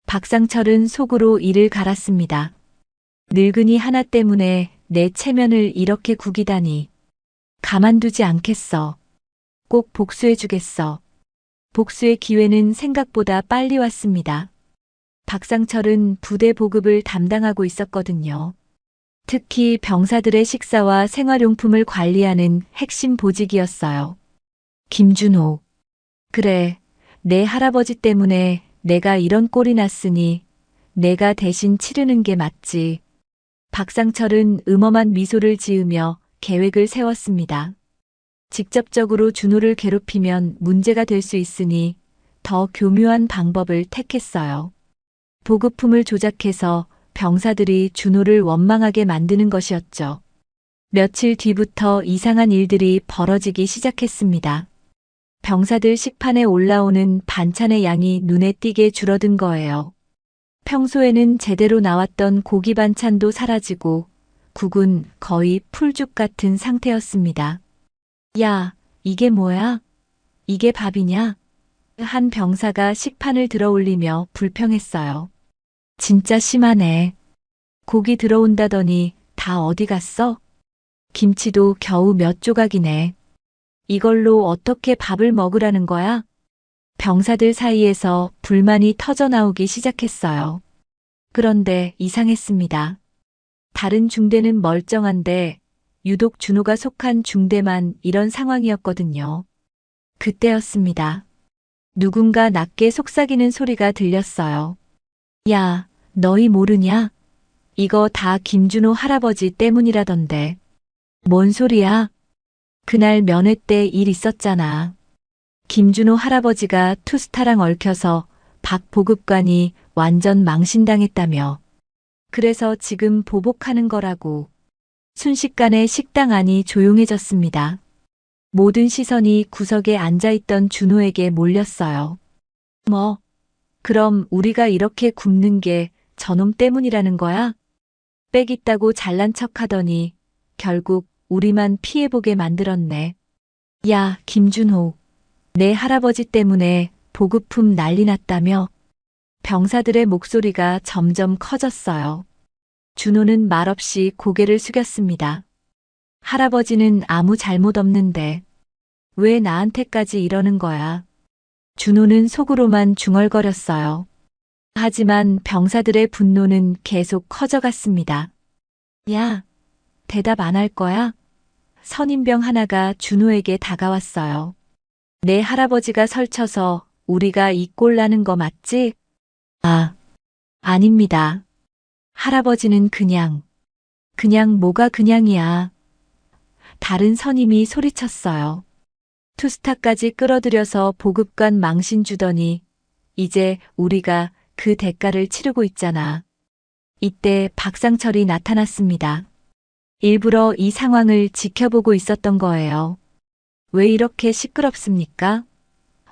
박상철은 속으로 이를 갈았습니다. 늙은이 하나 때문에 내 체면을 이렇게 구기다니. 가만두지 않겠어. 꼭 복수해주겠어. 복수의 기회는 생각보다 빨리 왔습니다. 박상철은 부대 보급을 담당하고 있었거든요. 특히 병사들의 식사와 생활용품을 관리하는 핵심 보직이었어요. 김준호. 그래, 내 할아버지 때문에 내가 이런 꼴이 났으니 내가 대신 치르는 게 맞지. 박상철은 음험한 미소를 지으며 계획을 세웠습니다. 직접적으로 준호를 괴롭히면 문제가 될 수 있으니 더 교묘한 방법을 택했어요. 보급품을 조작해서 병사들이 준호를 원망하게 만드는 것이었죠. 며칠 뒤부터 이상한 일들이 벌어지기 시작했습니다. 병사들 식판에 올라오는 반찬의 양이 눈에 띄게 줄어든 거예요. 평소에는 제대로 나왔던 고기 반찬도 사라지고 국은 거의 풀죽 같은 상태였습니다. 야, 이게 뭐야? 이게 밥이냐? 한 병사가 식판을 들어 올리며 불평했어요. 진짜 심하네. 고기 들어온다더니 다 어디 갔어? 김치도 겨우 몇 조각이네. 이걸로 어떻게 밥을 먹으라는 거야? 병사들 사이에서 불만이 터져나오기 시작했어요. 그런데 이상했습니다. 다른 중대는 멀쩡한데 유독 준호가 속한 중대만 이런 상황이었거든요. 그때였습니다. 누군가 낮게 속삭이는 소리가 들렸어요. 야, 너희 모르냐? 이거 다 김준호 할아버지 때문이라던데. 뭔 소리야? 그날 면회 때 일 있었잖아. 김준호 할아버지가 투스타랑 얽혀서 박 보급관이 완전 망신당했다며. 그래서 지금 보복하는 거라고. 순식간에 식당 안이 조용해졌습니다. 모든 시선이 구석에 앉아있던 준호에게 몰렸어요. 뭐, 그럼 우리가 이렇게 굶는 게 저놈 때문이라는 거야? 빽 있다고 잘난 척하더니 결국 우리만 피해보게 만들었네. 야, 김준호. 내 할아버지 때문에 보급품 난리 났다며? 병사들의 목소리가 점점 커졌어요. 준호는 말없이 고개를 숙였습니다. 할아버지는 아무 잘못 없는데 왜 나한테까지 이러는 거야? 준호는 속으로만 중얼거렸어요. 하지만 병사들의 분노는 계속 커져갔습니다. 야, 대답 안 할 거야? 선임병 하나가 준호에게 다가왔어요. 내 할아버지가 설쳐서 우리가 이 꼴 나는 거 맞지? 아, 아닙니다. 할아버지는 그냥 뭐가 그냥이야. 다른 선임이 소리쳤어요. 투스타까지 끌어들여서 보급관 망신 주더니 이제 우리가 그 대가를 치르고 있잖아. 이때 박상철이 나타났습니다. 일부러 이 상황을 지켜보고 있었던 거예요. 왜 이렇게 시끄럽습니까?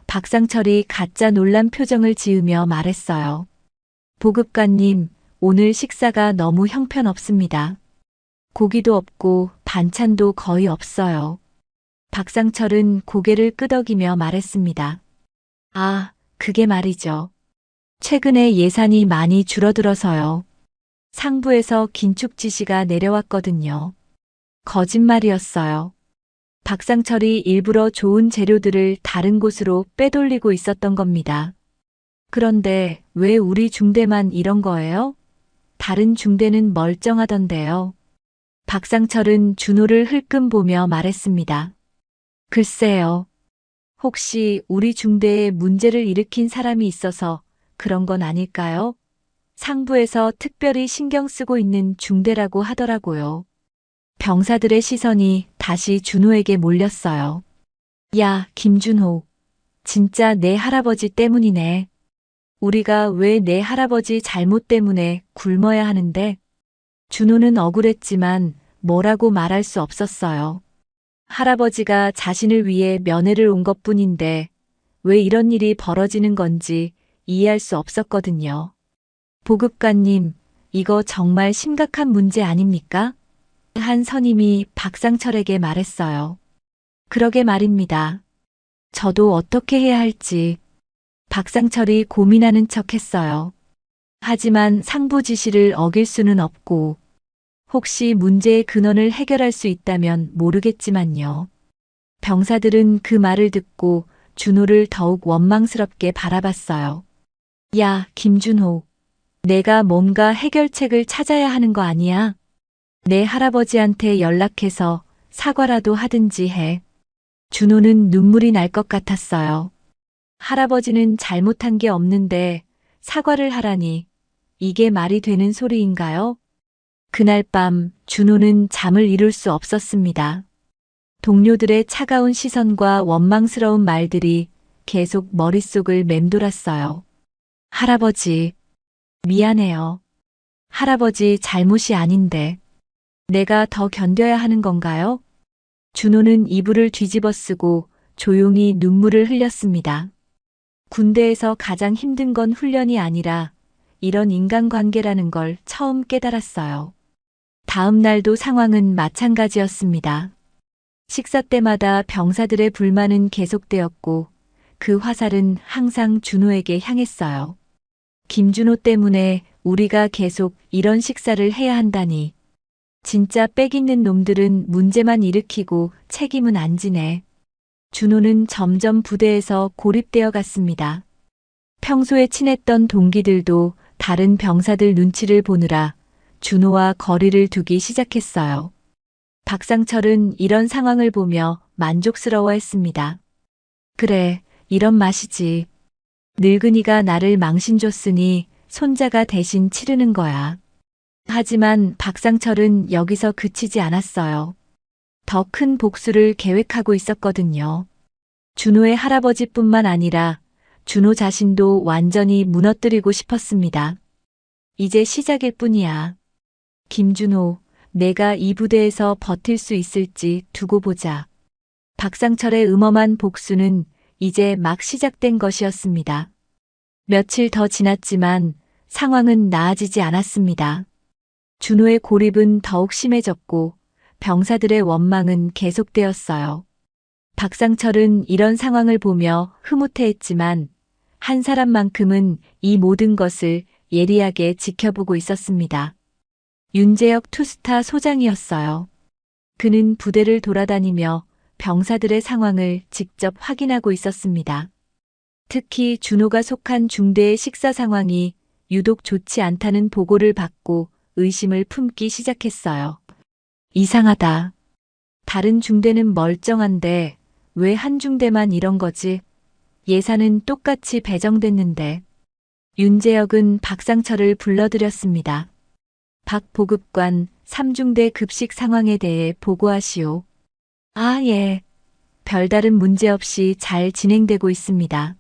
박상철이 가짜 놀란 표정을 지으며 말했어요. 보급관님, 오늘 식사가 너무 형편없습니다. 고기도 없고 반찬도 거의 없어요. 박상철은 고개를 끄덕이며 말했습니다. 아, 그게 말이죠. 최근에 예산이 많이 줄어들어서요. 상부에서 긴축 지시가 내려왔거든요. 거짓말이었어요. 박상철이 일부러 좋은 재료들을 다른 곳으로 빼돌리고 있었던 겁니다. 그런데 왜 우리 중대만 이런 거예요? 다른 중대는 멀쩡하던데요. 박상철은 준호를 흘끔 보며 말했습니다. 글쎄요. 혹시 우리 중대에 문제를 일으킨 사람이 있어서 그런 건 아닐까요? 상부에서 특별히 신경 쓰고 있는 중대라고 하더라고요. 병사들의 시선이 다시 준호에게 몰렸어요. 야, 김준호. 진짜 내 할아버지 때문이네. 우리가 왜 내 할아버지 잘못 때문에 굶어야 하는데? 준호는 억울했지만 뭐라고 말할 수 없었어요. 할아버지가 자신을 위해 면회를 온 것뿐인데 왜 이런 일이 벌어지는 건지 이해할 수 없었거든요. 보급관님, 이거 정말 심각한 문제 아닙니까? 한 선임이 박상철에게 말했어요. 그러게 말입니다. 저도 어떻게 해야 할지. 박상철이 고민하는 척 했어요. 하지만 상부 지시를 어길 수는 없고, 혹시 문제의 근원을 해결할 수 있다면 모르겠지만요. 병사들은 그 말을 듣고 준호를 더욱 원망스럽게 바라봤어요. 야, 김준호. 내가 뭔가 해결책을 찾아야 하는 거 아니야? 내 할아버지한테 연락해서 사과라도 하든지 해. 준호는 눈물이 날 것 같았어요. 할아버지는 잘못한 게 없는데 사과를 하라니 이게 말이 되는 소리인가요? 그날 밤 준호는 잠을 이룰 수 없었습니다. 동료들의 차가운 시선과 원망스러운 말들이 계속 머릿속을 맴돌았어요. 할아버지, 미안해요. 할아버지 잘못이 아닌데. 내가 더 견뎌야 하는 건가요? 준호는 이불을 뒤집어 쓰고 조용히 눈물을 흘렸습니다. 군대에서 가장 힘든 건 훈련이 아니라 이런 인간관계라는 걸 처음 깨달았어요. 다음 날도 상황은 마찬가지였습니다. 식사 때마다 병사들의 불만은 계속되었고 그 화살은 항상 준호에게 향했어요. 김준호 때문에 우리가 계속 이런 식사를 해야 한다니. 진짜 빽 있는 놈들은 문제만 일으키고 책임은 안 지네. 준호는 점점 부대에서 고립되어 갔습니다. 평소에 친했던 동기들도 다른 병사들 눈치를 보느라 준호와 거리를 두기 시작했어요. 박상철은 이런 상황을 보며 만족스러워했습니다. 그래, 이런 맛이지. 늙은이가 나를 망신 줬으니 손자가 대신 치르는 거야. 하지만 박상철은 여기서 그치지 않았어요. 더 큰 복수를 계획하고 있었거든요. 준호의 할아버지뿐만 아니라 준호 자신도 완전히 무너뜨리고 싶었습니다. 이제 시작일 뿐이야. 김준호, 내가 이 부대에서 버틸 수 있을지 두고 보자. 박상철의 음험한 복수는 이제 막 시작된 것이었습니다. 며칠 더 지났지만 상황은 나아지지 않았습니다. 준호의 고립은 더욱 심해졌고 병사들의 원망은 계속되었어요. 박상철은 이런 상황을 보며 흐뭇해했지만 한 사람만큼은 이 모든 것을 예리하게 지켜보고 있었습니다. 윤재혁 투스타 소장이었어요. 그는 부대를 돌아다니며 병사들의 상황을 직접 확인하고 있었습니다. 특히 준호가 속한 중대의 식사 상황이 유독 좋지 않다는 보고를 받고 의심을 품기 시작했어요. 이상하다. 다른 중대는 멀쩡한데 왜 한 중대만 이런 거지? 예산은 똑같이 배정됐는데. 윤재혁은 박상철을 불러들였습니다. 박 보급관 3중대 급식 상황에 대해 보고하시오. 아, 예. 별다른 문제 없이 잘 진행되고 있습니다.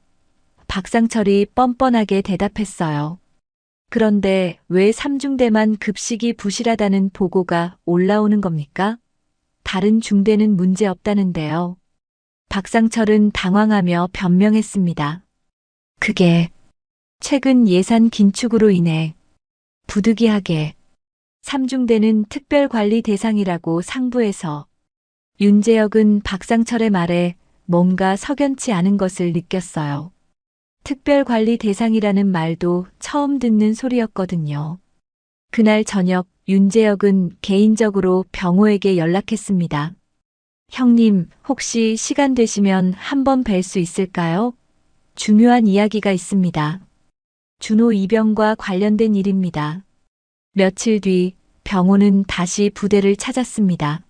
박상철이 뻔뻔하게 대답했어요. 그런데 왜 3중대만 급식이 부실하다는 보고가 올라오는 겁니까? 다른 중대는 문제 없다는데요. 박상철은 당황하며 변명했습니다. 그게 최근 예산 긴축으로 인해 부득이하게 삼중대는 특별관리 대상이라고 상부해서 윤재혁은 박상철의 말에 뭔가 석연치 않은 것을 느꼈어요. 특별관리 대상이라는 말도 처음 듣는 소리였거든요. 그날 저녁 윤재혁은 개인적으로 병호에게 연락했습니다. 형님, 혹시 시간 되시면 한번 뵐 수 있을까요? 중요한 이야기가 있습니다. 준호 이병과 관련된 일입니다. 며칠 뒤 병호는 다시 부대를 찾았습니다.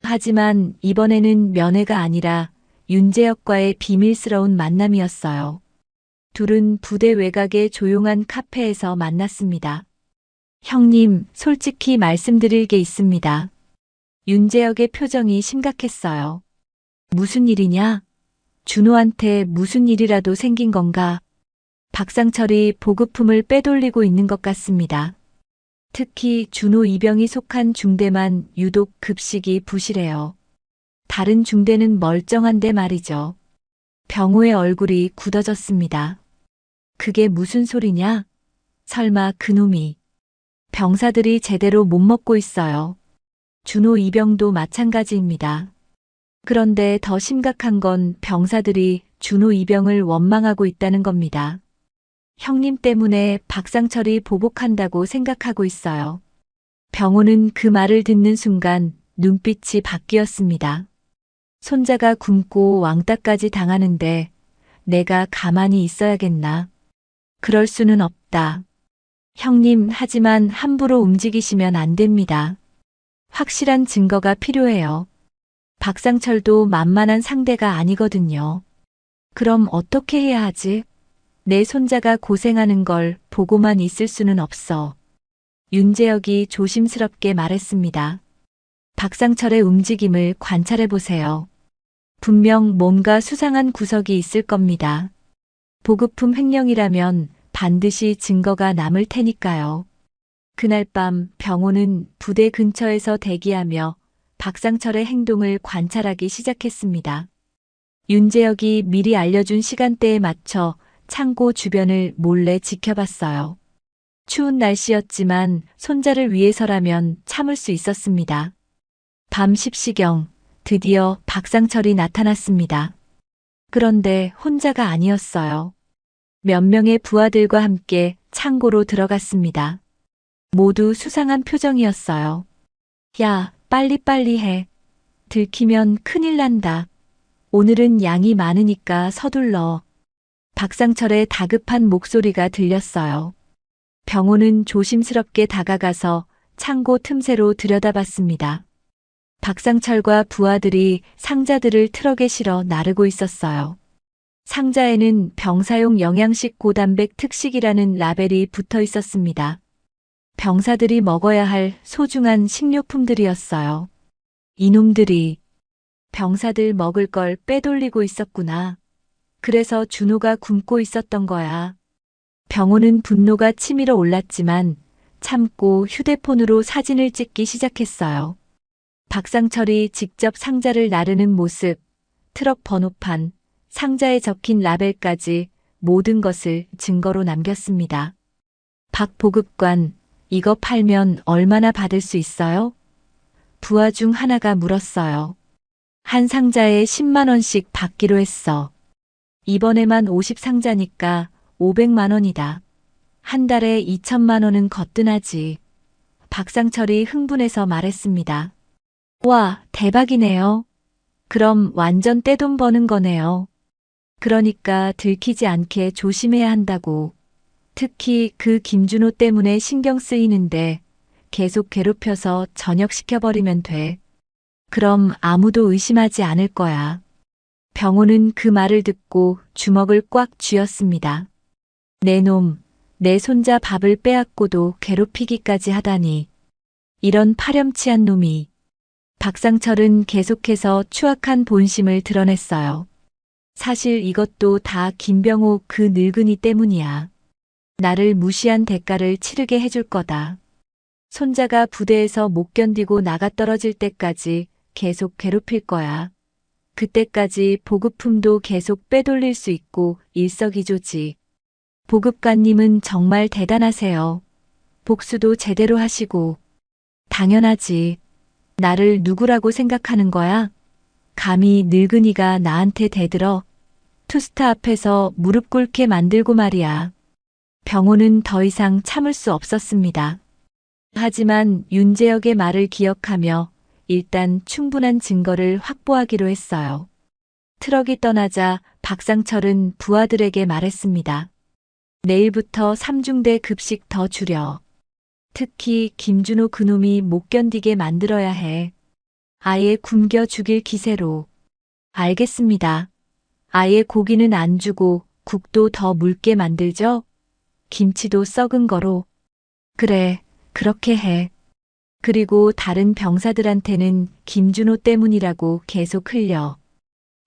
하지만 이번에는 면회가 아니라 윤재혁과의 비밀스러운 만남이었어요. 둘은 부대 외곽의 조용한 카페에서 만났습니다. 형님, 솔직히 말씀드릴 게 있습니다. 윤재혁의 표정이 심각했어요. 무슨 일이냐? 준호한테 무슨 일이라도 생긴 건가? 박상철이 보급품을 빼돌리고 있는 것 같습니다. 특히 준호 이병이 속한 중대만 유독 급식이 부실해요. 다른 중대는 멀쩡한데 말이죠. 병호의 얼굴이 굳어졌습니다. 그게 무슨 소리냐? 설마 그놈이. 병사들이 제대로 못 먹고 있어요. 준호 이병도 마찬가지입니다. 그런데 더 심각한 건 병사들이 준호 이병을 원망하고 있다는 겁니다. 형님 때문에 박상철이 보복한다고 생각하고 있어요. 병호는 그 말을 듣는 순간 눈빛이 바뀌었습니다. 손자가 굶고 왕따까지 당하는데 내가 가만히 있어야겠나? 그럴 수는 없다. 형님, 하지만 함부로 움직이시면 안 됩니다. 확실한 증거가 필요해요. 박상철도 만만한 상대가 아니거든요. 그럼 어떻게 해야 하지? 내 손자가 고생하는 걸 보고만 있을 수는 없어. 윤재혁이 조심스럽게 말했습니다. 박상철의 움직임을 관찰해 보세요. 분명 뭔가 수상한 구석이 있을 겁니다. 보급품 횡령이라면 반드시 증거가 남을 테니까요. 그날 밤 병호는 부대 근처에서 대기하며 박상철의 행동을 관찰하기 시작했습니다. 윤재혁이 미리 알려준 시간대에 맞춰 창고 주변을 몰래 지켜봤어요. 추운 날씨였지만 손자를 위해서라면 참을 수 있었습니다. 밤 10시경 드디어 박상철이 나타났습니다. 그런데 혼자가 아니었어요. 몇 명의 부하들과 함께 창고로 들어갔습니다. 모두 수상한 표정이었어요. 야, 빨리빨리 해. 들키면 큰일 난다. 오늘은 양이 많으니까 서둘러. 박상철의 다급한 목소리가 들렸어요. 병호는 조심스럽게 다가가서 창고 틈새로 들여다봤습니다. 박상철과 부하들이 상자들을 트럭에 실어 나르고 있었어요. 상자에는 병사용 영양식 고단백 특식이라는 라벨이 붙어 있었습니다. 병사들이 먹어야 할 소중한 식료품들이었어요. 이놈들이 병사들 먹을 걸 빼돌리고 있었구나. 그래서 준호가 굶고 있었던 거야. 병호는 분노가 치밀어 올랐지만 참고 휴대폰으로 사진을 찍기 시작했어요. 박상철이 직접 상자를 나르는 모습, 트럭 번호판, 상자에 적힌 라벨까지 모든 것을 증거로 남겼습니다. 박 보급관, 이거 팔면 얼마나 받을 수 있어요? 부하 중 하나가 물었어요. 한 상자에 10만 원씩 받기로 했어. 이번에만 50상자니까 500만 원이다. 한 달에 2천만 원은 거뜬하지. 박상철이 흥분해서 말했습니다. 와, 대박이네요. 그럼 완전 떼돈 버는 거네요. 그러니까 들키지 않게 조심해야 한다고. 특히 그 김준호 때문에 신경 쓰이는데 계속 괴롭혀서 전역시켜버리면 돼. 그럼 아무도 의심하지 않을 거야. 병호는 그 말을 듣고 주먹을 꽉 쥐었습니다. 내 놈, 내 손자 밥을 빼앗고도 괴롭히기까지 하다니. 이런 파렴치한 놈이. 박상철은 계속해서 추악한 본심을 드러냈어요. 사실 이것도 다 김병호 그 늙은이 때문이야. 나를 무시한 대가를 치르게 해줄 거다. 손자가 부대에서 못 견디고 나가떨어질 때까지 계속 괴롭힐 거야. 그때까지 보급품도 계속 빼돌릴 수 있고 일석이조지. 보급관님은 정말 대단하세요. 복수도 제대로 하시고 당연하지. 나를 누구라고 생각하는 거야? 감히 늙은이가 나한테 대들어 투스타 앞에서 무릎 꿇게 만들고 말이야. 병호는 더 이상 참을 수 없었습니다. 하지만 윤재혁의 말을 기억하며 일단 충분한 증거를 확보하기로 했어요. 트럭이 떠나자 박상철은 부하들에게 말했습니다. 내일부터 3중대 급식 더 줄여. 특히 김준호 그놈이 못 견디게 만들어야 해. 아예 굶겨 죽일 기세로. 알겠습니다. 아예 고기는 안 주고 국도 더 묽게 만들죠? 김치도 썩은 거로. 그래, 그렇게 해. 그리고 다른 병사들한테는 김준호 때문이라고 계속 흘려.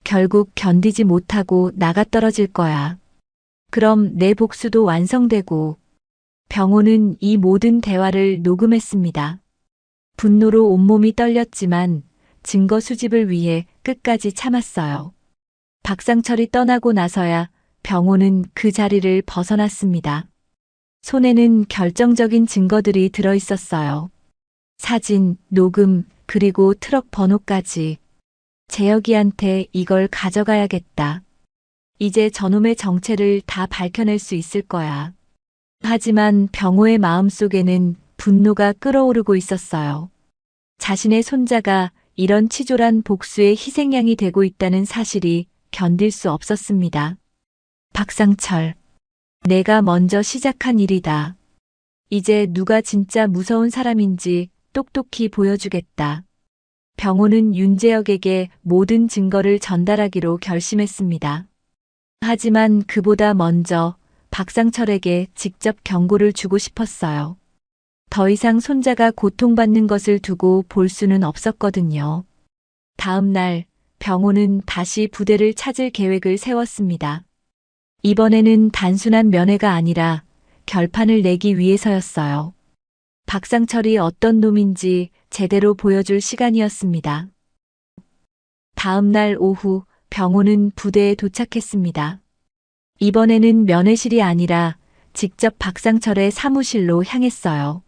결국 견디지 못하고 나가떨어질 거야. 그럼 내 복수도 완성되고. 병호는 이 모든 대화를 녹음했습니다. 분노로 온몸이 떨렸지만 증거 수집을 위해 끝까지 참았어요. 박상철이 떠나고 나서야 병호는 그 자리를 벗어났습니다. 손에는 결정적인 증거들이 들어 있었어요. 사진, 녹음, 그리고 트럭 번호까지. 재혁이한테 이걸 가져가야겠다. 이제 저놈의 정체를 다 밝혀낼 수 있을 거야. 하지만 병호의 마음속에는 분노가 끓어오르고 있었어요. 자신의 손자가 이런 치졸한 복수의 희생양이 되고 있다는 사실이 견딜 수 없었습니다. 박상철, 내가 먼저 시작한 일이다. 이제 누가 진짜 무서운 사람인지 똑똑히 보여주겠다. 병호는 윤재혁에게 모든 증거를 전달하기로 결심했습니다. 하지만 그보다 먼저 박상철에게 직접 경고를 주고 싶었어요. 더 이상 손자가 고통받는 것을 두고 볼 수는 없었거든요. 다음 날 병호는 다시 부대를 찾을 계획을 세웠습니다. 이번에는 단순한 면회가 아니라 결판을 내기 위해서였어요. 박상철이 어떤 놈인지 제대로 보여줄 시간이었습니다. 다음 날 오후 병호는 부대에 도착했습니다. 이번에는 면회실이 아니라 직접 박상철의 사무실로 향했어요.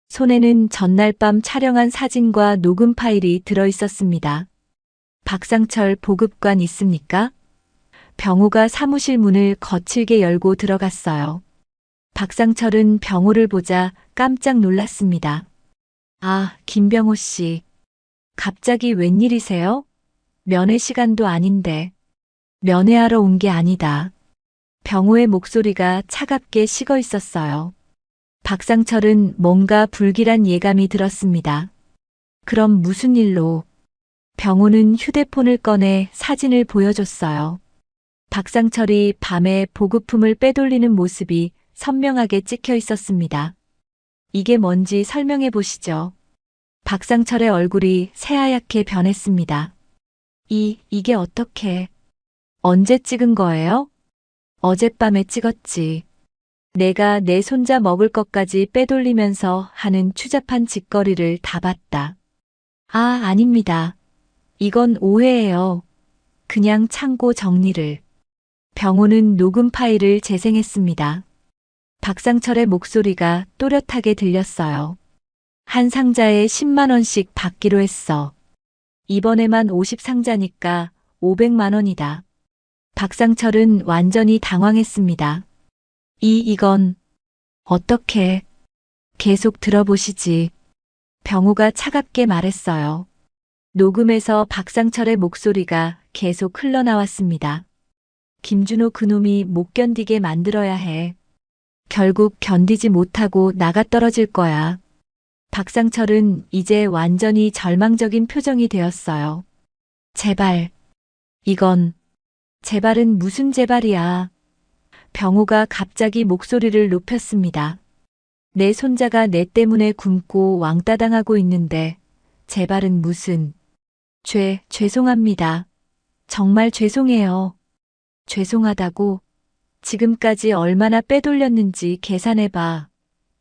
손에는 전날 밤 촬영한 사진과 녹음 파일이 들어 있었습니다. 박상철 보급관 있습니까? 병호가 사무실 문을 거칠게 열고 들어갔어요. 박상철은 병호를 보자 깜짝 놀랐습니다. 아, 김병호 씨. 갑자기 웬일이세요? 면회 시간도 아닌데. 면회하러 온 게 아니다. 병호의 목소리가 차갑게 식어 있었어요. 박상철은 뭔가 불길한 예감이 들었습니다. 그럼 무슨 일로? 병호는 휴대폰을 꺼내 사진을 보여줬어요. 박상철이 밤에 보급품을 빼돌리는 모습이 선명하게 찍혀 있었습니다. 이게 뭔지 설명해 보시죠. 박상철의 얼굴이 새하얗게 변했습니다. 이게 어떻게? 언제 찍은 거예요? 어젯밤에 찍었지. 내가 내 손자 먹을 것까지 빼돌리면서 하는 추잡한 짓거리를 다 봤다. 아, 아닙니다. 이건 오해예요. 그냥 창고 정리를. 병호는 녹음 파일을 재생했습니다. 박상철의 목소리가 또렷하게 들렸어요. 한 상자에 10만 원씩 받기로 했어. 이번에만 50상자니까 500만 원이다. 박상철은 완전히 당황했습니다. 이건 어떻게? 계속 들어보시지. 병호가 차갑게 말했어요. 녹음에서 박상철의 목소리가 계속 흘러나왔습니다. 김준호 그놈이 못 견디게 만들어야 해. 결국 견디지 못하고 나가떨어질 거야. 박상철은 이제 완전히 절망적인 표정이 되었어요. 제발. 이건. 제발은 무슨 제발이야. 병호가 갑자기 목소리를 높였습니다. 내 손자가 내 때문에 굶고 왕따 당하고 있는데 제발은 무슨. 죄송합니다. 정말 죄송해요. 죄송하다고. 지금까지 얼마나 빼돌렸는지 계산해봐.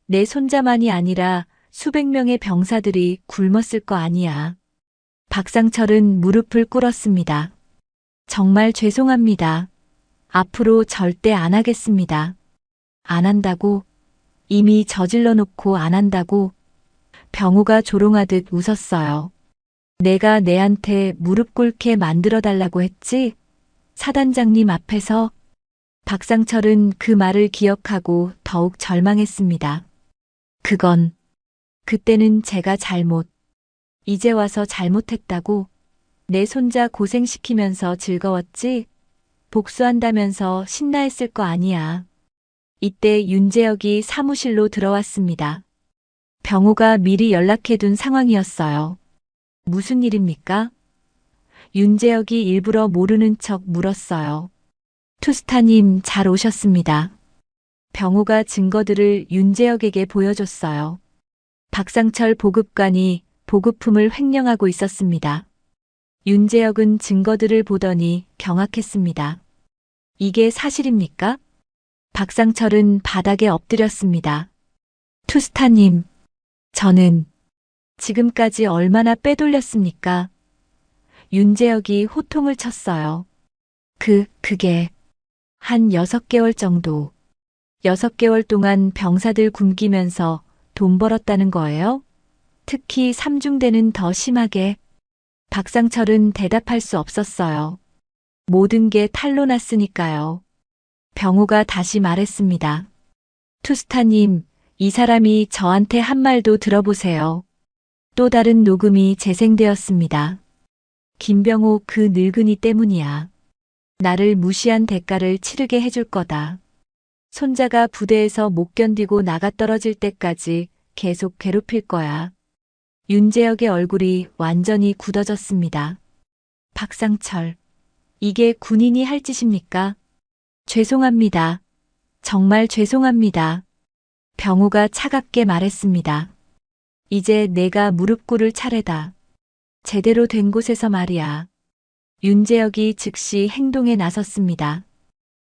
내 손자만이 아니라 수백 명의 병사들이 굶었을 거 아니야. 박상철은 무릎을 꿇었습니다. 정말 죄송합니다. 앞으로 절대 안 하겠습니다. 안 한다고? 이미 저질러 놓고 안 한다고? 병우가 조롱하듯 웃었어요. 내가 내한테 무릎 꿇게 만들어 달라고 했지? 사단장님 앞에서. 박상철은 그 말을 기억하고 더욱 절망했습니다. 그때는 제가 이제 와서 잘못했다고. 내 손자 고생시키면서 즐거웠지? 복수한다면서 신나했을 거 아니야. 이때 윤재혁이 사무실로 들어왔습니다. 병우가 미리 연락해둔 상황이었어요. 무슨 일입니까? 윤재혁이 일부러 모르는 척 물었어요. 투스타님 잘 오셨습니다. 병우가 증거들을 윤재혁에게 보여줬어요. 박상철 보급관이 보급품을 횡령하고 있었습니다. 윤재혁은 증거들을 보더니 경악했습니다. 이게 사실입니까? 박상철은 바닥에 엎드렸습니다. 투스타님, 저는 지금까지 얼마나 빼돌렸습니까? 윤재혁이 호통을 쳤어요. 그게 한 6개월 정도. 6개월 동안 병사들 굶기면서 돈 벌었다는 거예요? 특히 삼중대는 더 심하게. 박상철은 대답할 수 없었어요. 모든 게 탄로 났으니까요. 병우가 다시 말했습니다. 투스타님, 이 사람이 저한테 한 말도 들어보세요. 또 다른 녹음이 재생되었습니다. 김병호 그 늙은이 때문이야. 나를 무시한 대가를 치르게 해줄 거다. 손자가 부대에서 못 견디고 나가떨어질 때까지 계속 괴롭힐 거야. 윤재혁의 얼굴이 완전히 굳어졌습니다. 박상철, 이게 군인이 할 짓입니까? 죄송합니다. 정말 죄송합니다. 병우가 차갑게 말했습니다. 이제 내가 무릎 꿇을 차례다. 제대로 된 곳에서 말이야. 윤재혁이 즉시 행동에 나섰습니다.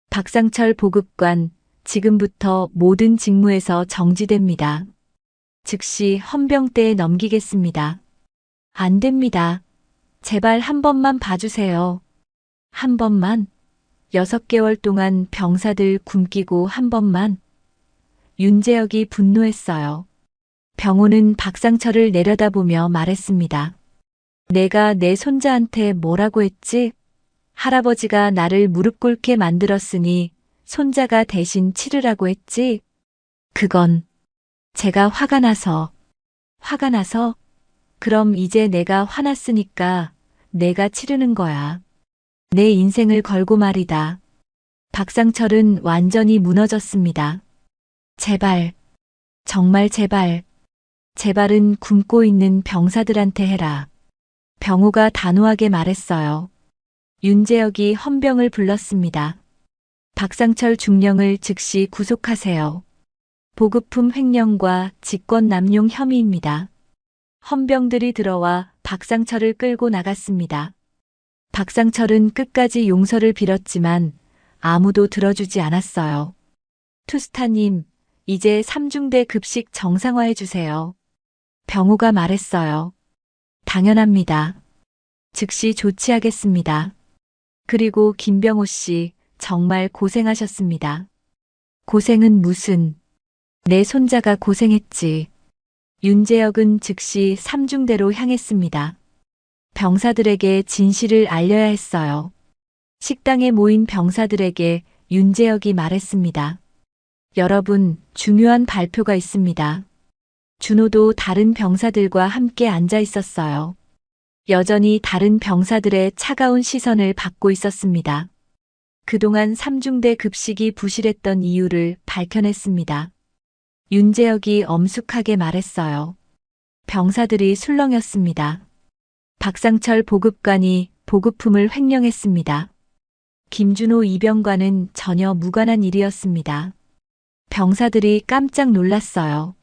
박상철 보급관, 지금부터 모든 직무에서 정지됩니다. 즉시 헌병대에 넘기겠습니다. 안 됩니다. 제발 한 번만 봐주세요. 한 번만? 6개월 동안 병사들 굶기고 한 번만? 윤재혁이 분노했어요. 병우는 박상철을 내려다보며 말했습니다. 내가 내 손자한테 뭐라고 했지? 할아버지가 나를 무릎 꿇게 만들었으니 손자가 대신 치르라고 했지? 그건 제가 화가 나서. 그럼 이제 내가 화났으니까 내가 치르는 거야. 내 인생을 걸고 말이다. 박상철은 완전히 무너졌습니다. 제발, 정말 제발. 제발은 굶고 있는 병사들한테 해라. 병우가 단호하게 말했어요. 윤재혁이 헌병을 불렀습니다. 박상철 중령을 즉시 구속하세요. 보급품 횡령과 직권남용 혐의입니다. 헌병들이 들어와 박상철을 끌고 나갔습니다. 박상철은 끝까지 용서를 빌었지만 아무도 들어주지 않았어요. 투스타님, 이제 삼중대 급식 정상화해 주세요. 병우가 말했어요. 당연합니다. 즉시 조치하겠습니다. 그리고 김병호 씨, 정말 고생하셨습니다. 고생은 무슨, 내 손자가 고생했지. 윤재혁은 즉시 삼중대로 향했습니다. 병사들에게 진실을 알려야 했어요. 식당에 모인 병사들에게 윤재혁이 말했습니다. 여러분, 중요한 발표가 있습니다. 준호도 다른 병사들과 함께 앉아 있었어요. 여전히 다른 병사들의 차가운 시선을 받고 있었습니다. 그동안 삼중대 급식이 부실했던 이유를 밝혀냈습니다. 윤재혁이 엄숙하게 말했어요. 병사들이 술렁였습니다. 박상철 보급관이 보급품을 횡령했습니다. 김준호 이병관은 전혀 무관한 일이었습니다. 병사들이 깜짝 놀랐어요.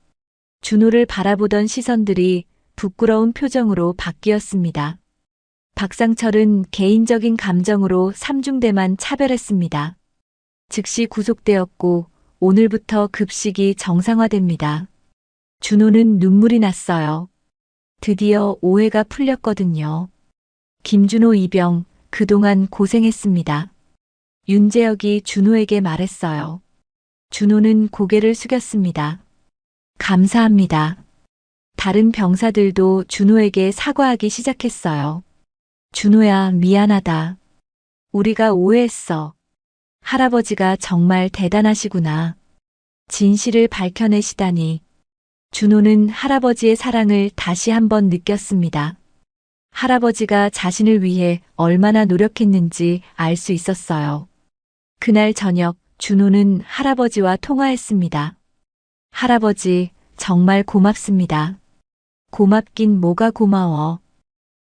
준호를 바라보던 시선들이 부끄러운 표정으로 바뀌었습니다. 박상철은 개인적인 감정으로 삼중대만 차별했습니다. 즉시 구속되었고 오늘부터 급식이 정상화됩니다. 준호는 눈물이 났어요. 드디어 오해가 풀렸거든요. 김준호 이병, 그동안 고생했습니다. 윤재혁이 준호에게 말했어요. 준호는 고개를 숙였습니다. 감사합니다. 다른 병사들도 준호에게 사과하기 시작했어요. 준호야, 미안하다. 우리가 오해했어. 할아버지가 정말 대단하시구나. 진실을 밝혀내시다니. 준호는 할아버지의 사랑을 다시 한번 느꼈습니다. 할아버지가 자신을 위해 얼마나 노력했는지 알 수 있었어요. 그날 저녁 준호는 할아버지와 통화했습니다. 할아버지, 정말 고맙습니다. 고맙긴 뭐가 고마워.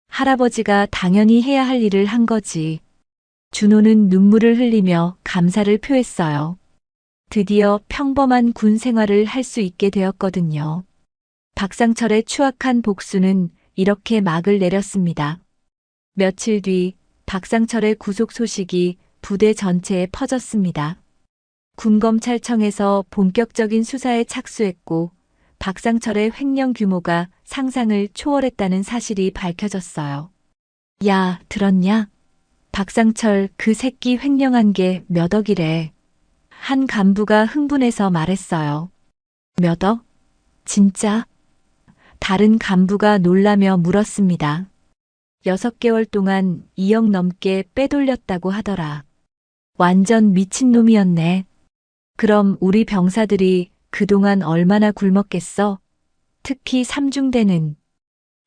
할아버지가 당연히 해야 할 일을 한 거지. 준호는 눈물을 흘리며 감사를 표했어요. 드디어 평범한 군 생활을 할 수 있게 되었거든요. 박상철의 추악한 복수는 이렇게 막을 내렸습니다. 며칠 뒤 박상철의 구속 소식이 부대 전체에 퍼졌습니다. 군검찰청에서 본격적인 수사에 착수했고 박상철의 횡령 규모가 상상을 초월했다는 사실이 밝혀졌어요. 야, 들었냐? 박상철 그 새끼 횡령한 게 몇 억이래. 한 간부가 흥분해서 말했어요. 몇 억? 진짜? 다른 간부가 놀라며 물었습니다. 6개월 동안 2억 넘게 빼돌렸다고 하더라. 완전 미친놈이었네. 그럼 우리 병사들이 그동안 얼마나 굶었겠어? 특히 삼중대는.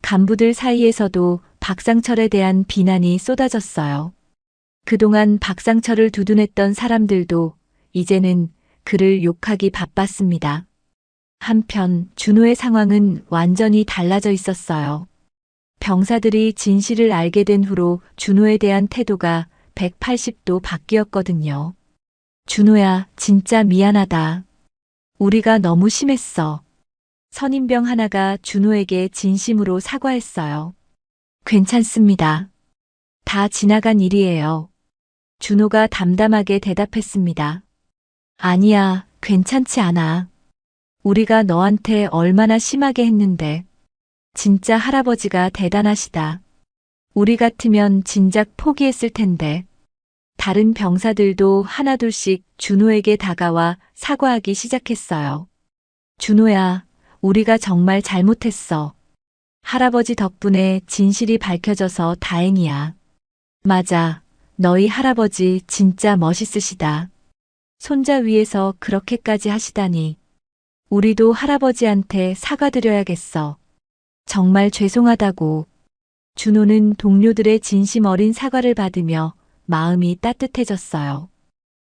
간부들 사이에서도 박상철에 대한 비난이 쏟아졌어요. 그동안 박상철을 두둔했던 사람들도 이제는 그를 욕하기 바빴습니다. 한편 준호의 상황은 완전히 달라져 있었어요. 병사들이 진실을 알게 된 후로 준호에 대한 태도가 180도 바뀌었거든요. 준호야, 진짜 미안하다. 우리가 너무 심했어. 선임병 하나가 준호에게 진심으로 사과했어요. 괜찮습니다. 다 지나간 일이에요. 준호가 담담하게 대답했습니다. 아니야, 괜찮지 않아. 우리가 너한테 얼마나 심하게 했는데. 진짜 할아버지가 대단하시다. 우리 같으면 진작 포기했을 텐데. 다른 병사들도 하나둘씩 준호에게 다가와 사과하기 시작했어요. 준호야, 우리가 정말 잘못했어. 할아버지 덕분에 진실이 밝혀져서 다행이야. 맞아, 너희 할아버지 진짜 멋있으시다. 손자 위에서 그렇게까지 하시다니. 우리도 할아버지한테 사과드려야겠어. 정말 죄송하다고. 준호는 동료들의 진심 어린 사과를 받으며 마음이 따뜻해졌어요.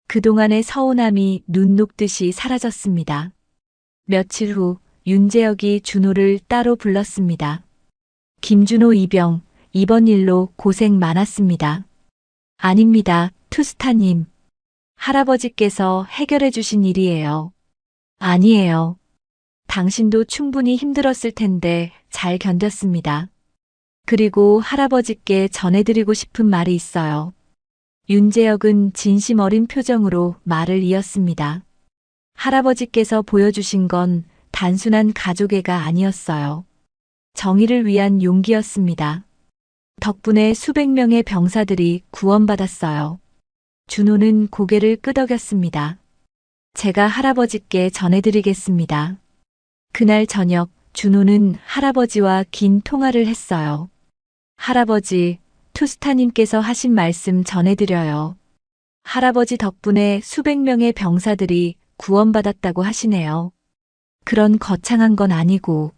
그동안의 서운함이 눈 녹듯이 사라졌습니다. 며칠 후 윤재혁이 준호를 따로 불렀습니다. 김준호 이병, 이번 일로 고생 많았습니다. 아닙니다, 투스타님. 할아버지께서 해결해 주신 일이에요. 아니에요. 당신도 충분히 힘들었을 텐데 잘 견뎠습니다. 그리고 할아버지께 전해드리고 싶은 말이 있어요. 윤재혁은 진심 어린 표정으로 말을 이었습니다. 할아버지께서 보여주신 건 단순한 가족애가 아니었어요. 정의를 위한 용기였습니다. 덕분에 수백 명의 병사들이 구원받았어요. 준호는 고개를 끄덕였습니다. 제가 할아버지께 전해드리겠습니다. 그날 저녁 준호는 할아버지와 긴 통화를 했어요. 할아버지, 투스타님께서 하신 말씀 전해드려요. 할아버지 덕분에 수백 명의 병사들이 구원받았다고 하시네요. 그런 거창한 건 아니고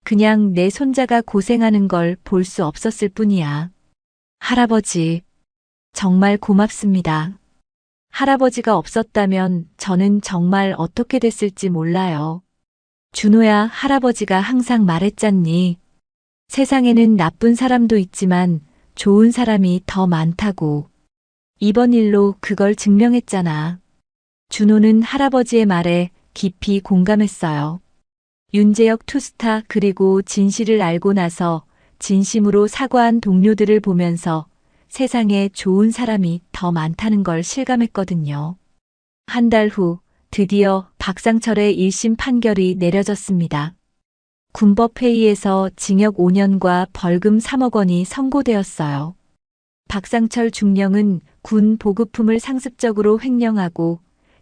그냥 내 손자가 고생하는 걸 볼 수 없었을 뿐이야. 할아버지, 정말 고맙습니다. 할아버지가 없었다면 저는 정말 어떻게 됐을지 몰라요. 준호야, 할아버지가 항상 말했잖니. 세상에는 나쁜 사람도 있지만 좋은 사람이 더 많다고. 이번 일로 그걸 증명했잖아. 준호는 할아버지의 말에 깊이 공감했어요. 윤재혁 투스타 그리고 진실을 알고 나서 진심으로 사과한 동료들을 보면서 세상에 좋은 사람이 더 많다는 걸 실감했거든요. 한 달 후 드디어 박상철의 1심 판결이 내려졌습니다. 군법회의에서 징역 5년과 벌금 3억 원이 선고되었어요. 박상철 중령은 군 보급품을 상습적으로 횡령하고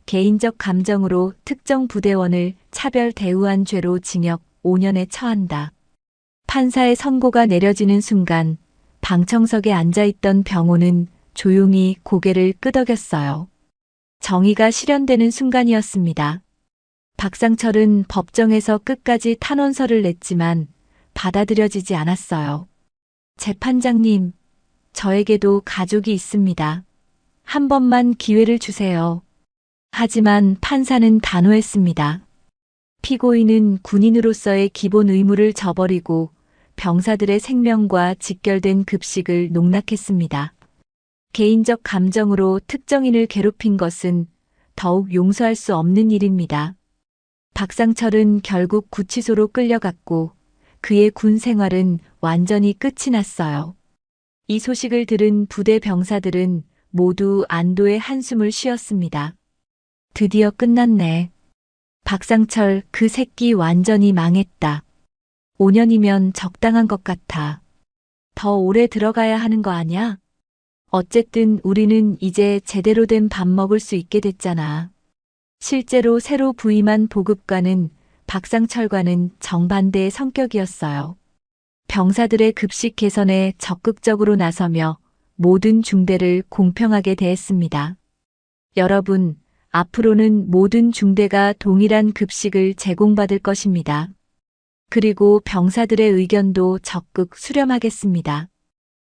개인적 감정으로 특정 부대원을 차별 대우한 죄로 징역 5년에 처한다. 판사의 선고가 내려지는 순간 방청석에 앉아있던 병호는 조용히 고개를 끄덕였어요. 정의가 실현되는 순간이었습니다. 박상철은 법정에서 끝까지 탄원서를 냈지만 받아들여지지 않았어요. 재판장님, 저에게도 가족이 있습니다. 한 번만 기회를 주세요. 하지만 판사는 단호했습니다. 피고인은 군인으로서의 기본 의무를 저버리고 병사들의 생명과 직결된 급식을 농락했습니다. 개인적 감정으로 특정인을 괴롭힌 것은 더욱 용서할 수 없는 일입니다. 박상철은 결국 구치소로 끌려갔고 그의 군 생활은 완전히 끝이 났어요. 이 소식을 들은 부대 병사들은 모두 안도의 한숨을 쉬었습니다. 드디어 끝났네. 박상철 그 새끼 완전히 망했다. 5년이면 적당한 것 같아. 더 오래 들어가야 하는 거 아냐? 어쨌든 우리는 이제 제대로 된 밥 먹을 수 있게 됐잖아. 실제로 새로 부임한 보급관은 박상철과는 정반대의 성격이었어요. 병사들의 급식 개선에 적극적으로 나서며 모든 중대를 공평하게 대했습니다. 여러분, 앞으로는 모든 중대가 동일한 급식을 제공받을 것입니다. 그리고 병사들의 의견도 적극 수렴하겠습니다.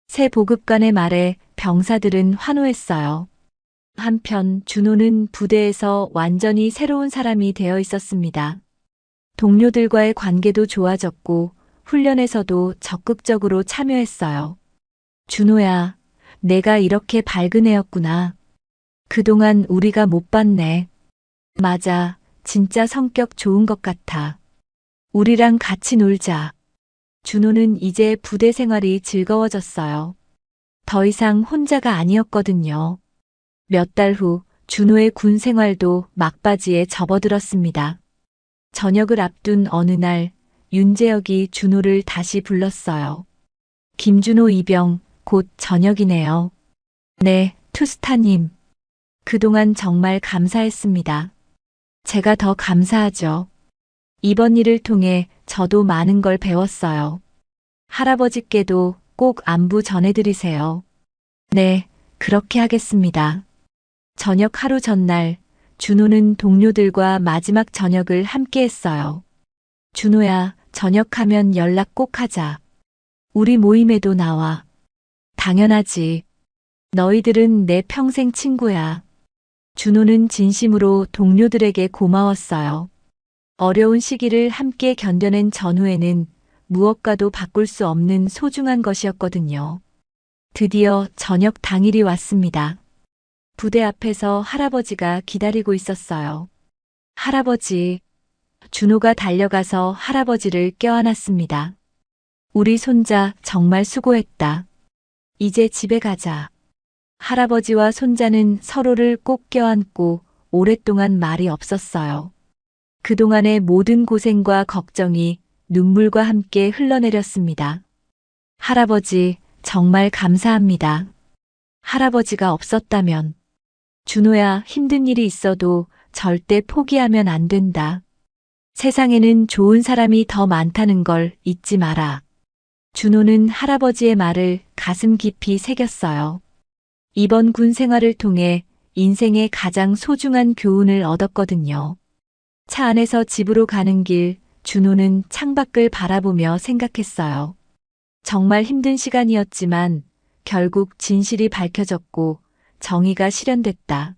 새 보급관의 말에 병사들은 환호했어요. 한편 준호는 부대에서 완전히 새로운 사람이 되어 있었습니다. 동료들과의 관계도 좋아졌고 훈련에서도 적극적으로 참여했어요. 준호야, 내가 이렇게 밝은 애였구나. 그동안 우리가 못 봤네. 맞아, 진짜 성격 좋은 것 같아. 우리랑 같이 놀자. 준호는 이제 부대 생활이 즐거워졌어요. 더 이상 혼자가 아니었거든요. 몇 달 후 준호의 군 생활도 막바지에 접어들었습니다. 저녁을 앞둔 어느 날 윤재혁이 준호를 다시 불렀어요. 김준호 이병, 곧 저녁이네요. 네, 투스타님. 그동안 정말 감사했습니다. 제가 더 감사하죠. 이번 일을 통해 저도 많은 걸 배웠어요. 할아버지께도 꼭 안부 전해드리세요. 네, 그렇게 하겠습니다. 저녁 하루 전날 준호는 동료들과 마지막 저녁을 함께 했어요. 준호야, 저녁하면 연락 꼭 하자. 우리 모임에도 나와. 당연하지. 너희들은 내 평생 친구야. 준호는 진심으로 동료들에게 고마웠어요. 어려운 시기를 함께 견뎌낸 전후에는 무엇과도 바꿀 수 없는 소중한 것이었거든요. 드디어 저녁 당일이 왔습니다. 부대 앞에서 할아버지가 기다리고 있었어요. 할아버지. 준호가 달려가서 할아버지를 껴안았습니다. 우리 손자 정말 수고했다. 이제 집에 가자. 할아버지와 손자는 서로를 꼭 껴안고 오랫동안 말이 없었어요. 그동안의 모든 고생과 걱정이 눈물과 함께 흘러내렸습니다. 할아버지, 정말 감사합니다. 할아버지가 없었다면. 준호야, 힘든 일이 있어도 절대 포기하면 안 된다. 세상에는 좋은 사람이 더 많다는 걸 잊지 마라. 준호는 할아버지의 말을 가슴 깊이 새겼어요. 이번 군 생활을 통해 인생의 가장 소중한 교훈을 얻었거든요. 차 안에서 집으로 가는 길, 준호는 창밖을 바라보며 생각했어요. 정말 힘든 시간이었지만 결국 진실이 밝혀졌고 정의가 실현됐다.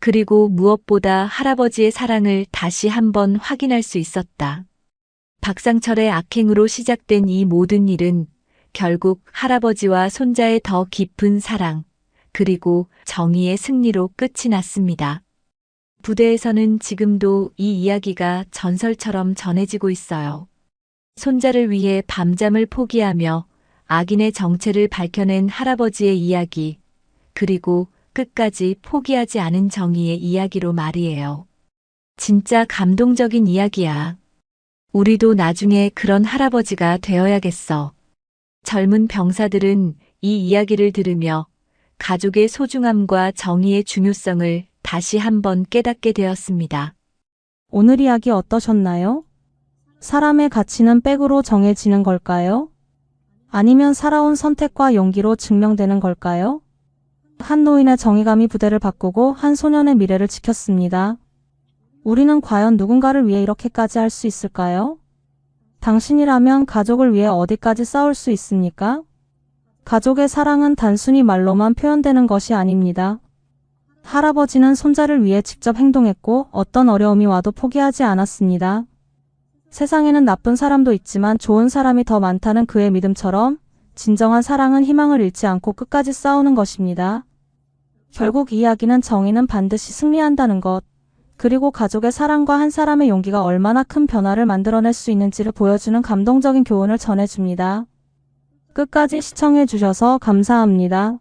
그리고 무엇보다 할아버지의 사랑을 다시 한번 확인할 수 있었다. 박상철의 악행으로 시작된 이 모든 일은 결국 할아버지와 손자의 더 깊은 사랑, 그리고 정의의 승리로 끝이 났습니다. 부대에서는 지금도 이 이야기가 전설처럼 전해지고 있어요. 손자를 위해 밤잠을 포기하며 악인의 정체를 밝혀낸 할아버지의 이야기, 그리고 끝까지 포기하지 않은 정의의 이야기로 말이에요. 진짜 감동적인 이야기야. 우리도 나중에 그런 할아버지가 되어야겠어. 젊은 병사들은 이 이야기를 들으며 가족의 소중함과 정의의 중요성을 다시 한번 깨닫게 되었습니다. 오늘 이야기 어떠셨나요? 사람의 가치는 백으로 정해지는 걸까요? 아니면 살아온 선택과 용기로 증명되는 걸까요? 한 노인의 정의감이 부대를 바꾸고 한 소년의 미래를 지켰습니다. 우리는 과연 누군가를 위해 이렇게까지 할 수 있을까요? 당신이라면 가족을 위해 어디까지 싸울 수 있습니까? 가족의 사랑은 단순히 말로만 표현되는 것이 아닙니다. 할아버지는 손자를 위해 직접 행동했고 어떤 어려움이 와도 포기하지 않았습니다. 세상에는 나쁜 사람도 있지만 좋은 사람이 더 많다는 그의 믿음처럼 진정한 사랑은 희망을 잃지 않고 끝까지 싸우는 것입니다. 결국 이 이야기는 정의는 반드시 승리한다는 것, 그리고 가족의 사랑과 한 사람의 용기가 얼마나 큰 변화를 만들어낼 수 있는지를 보여주는 감동적인 교훈을 전해줍니다. 끝까지 시청해 주셔서 감사합니다.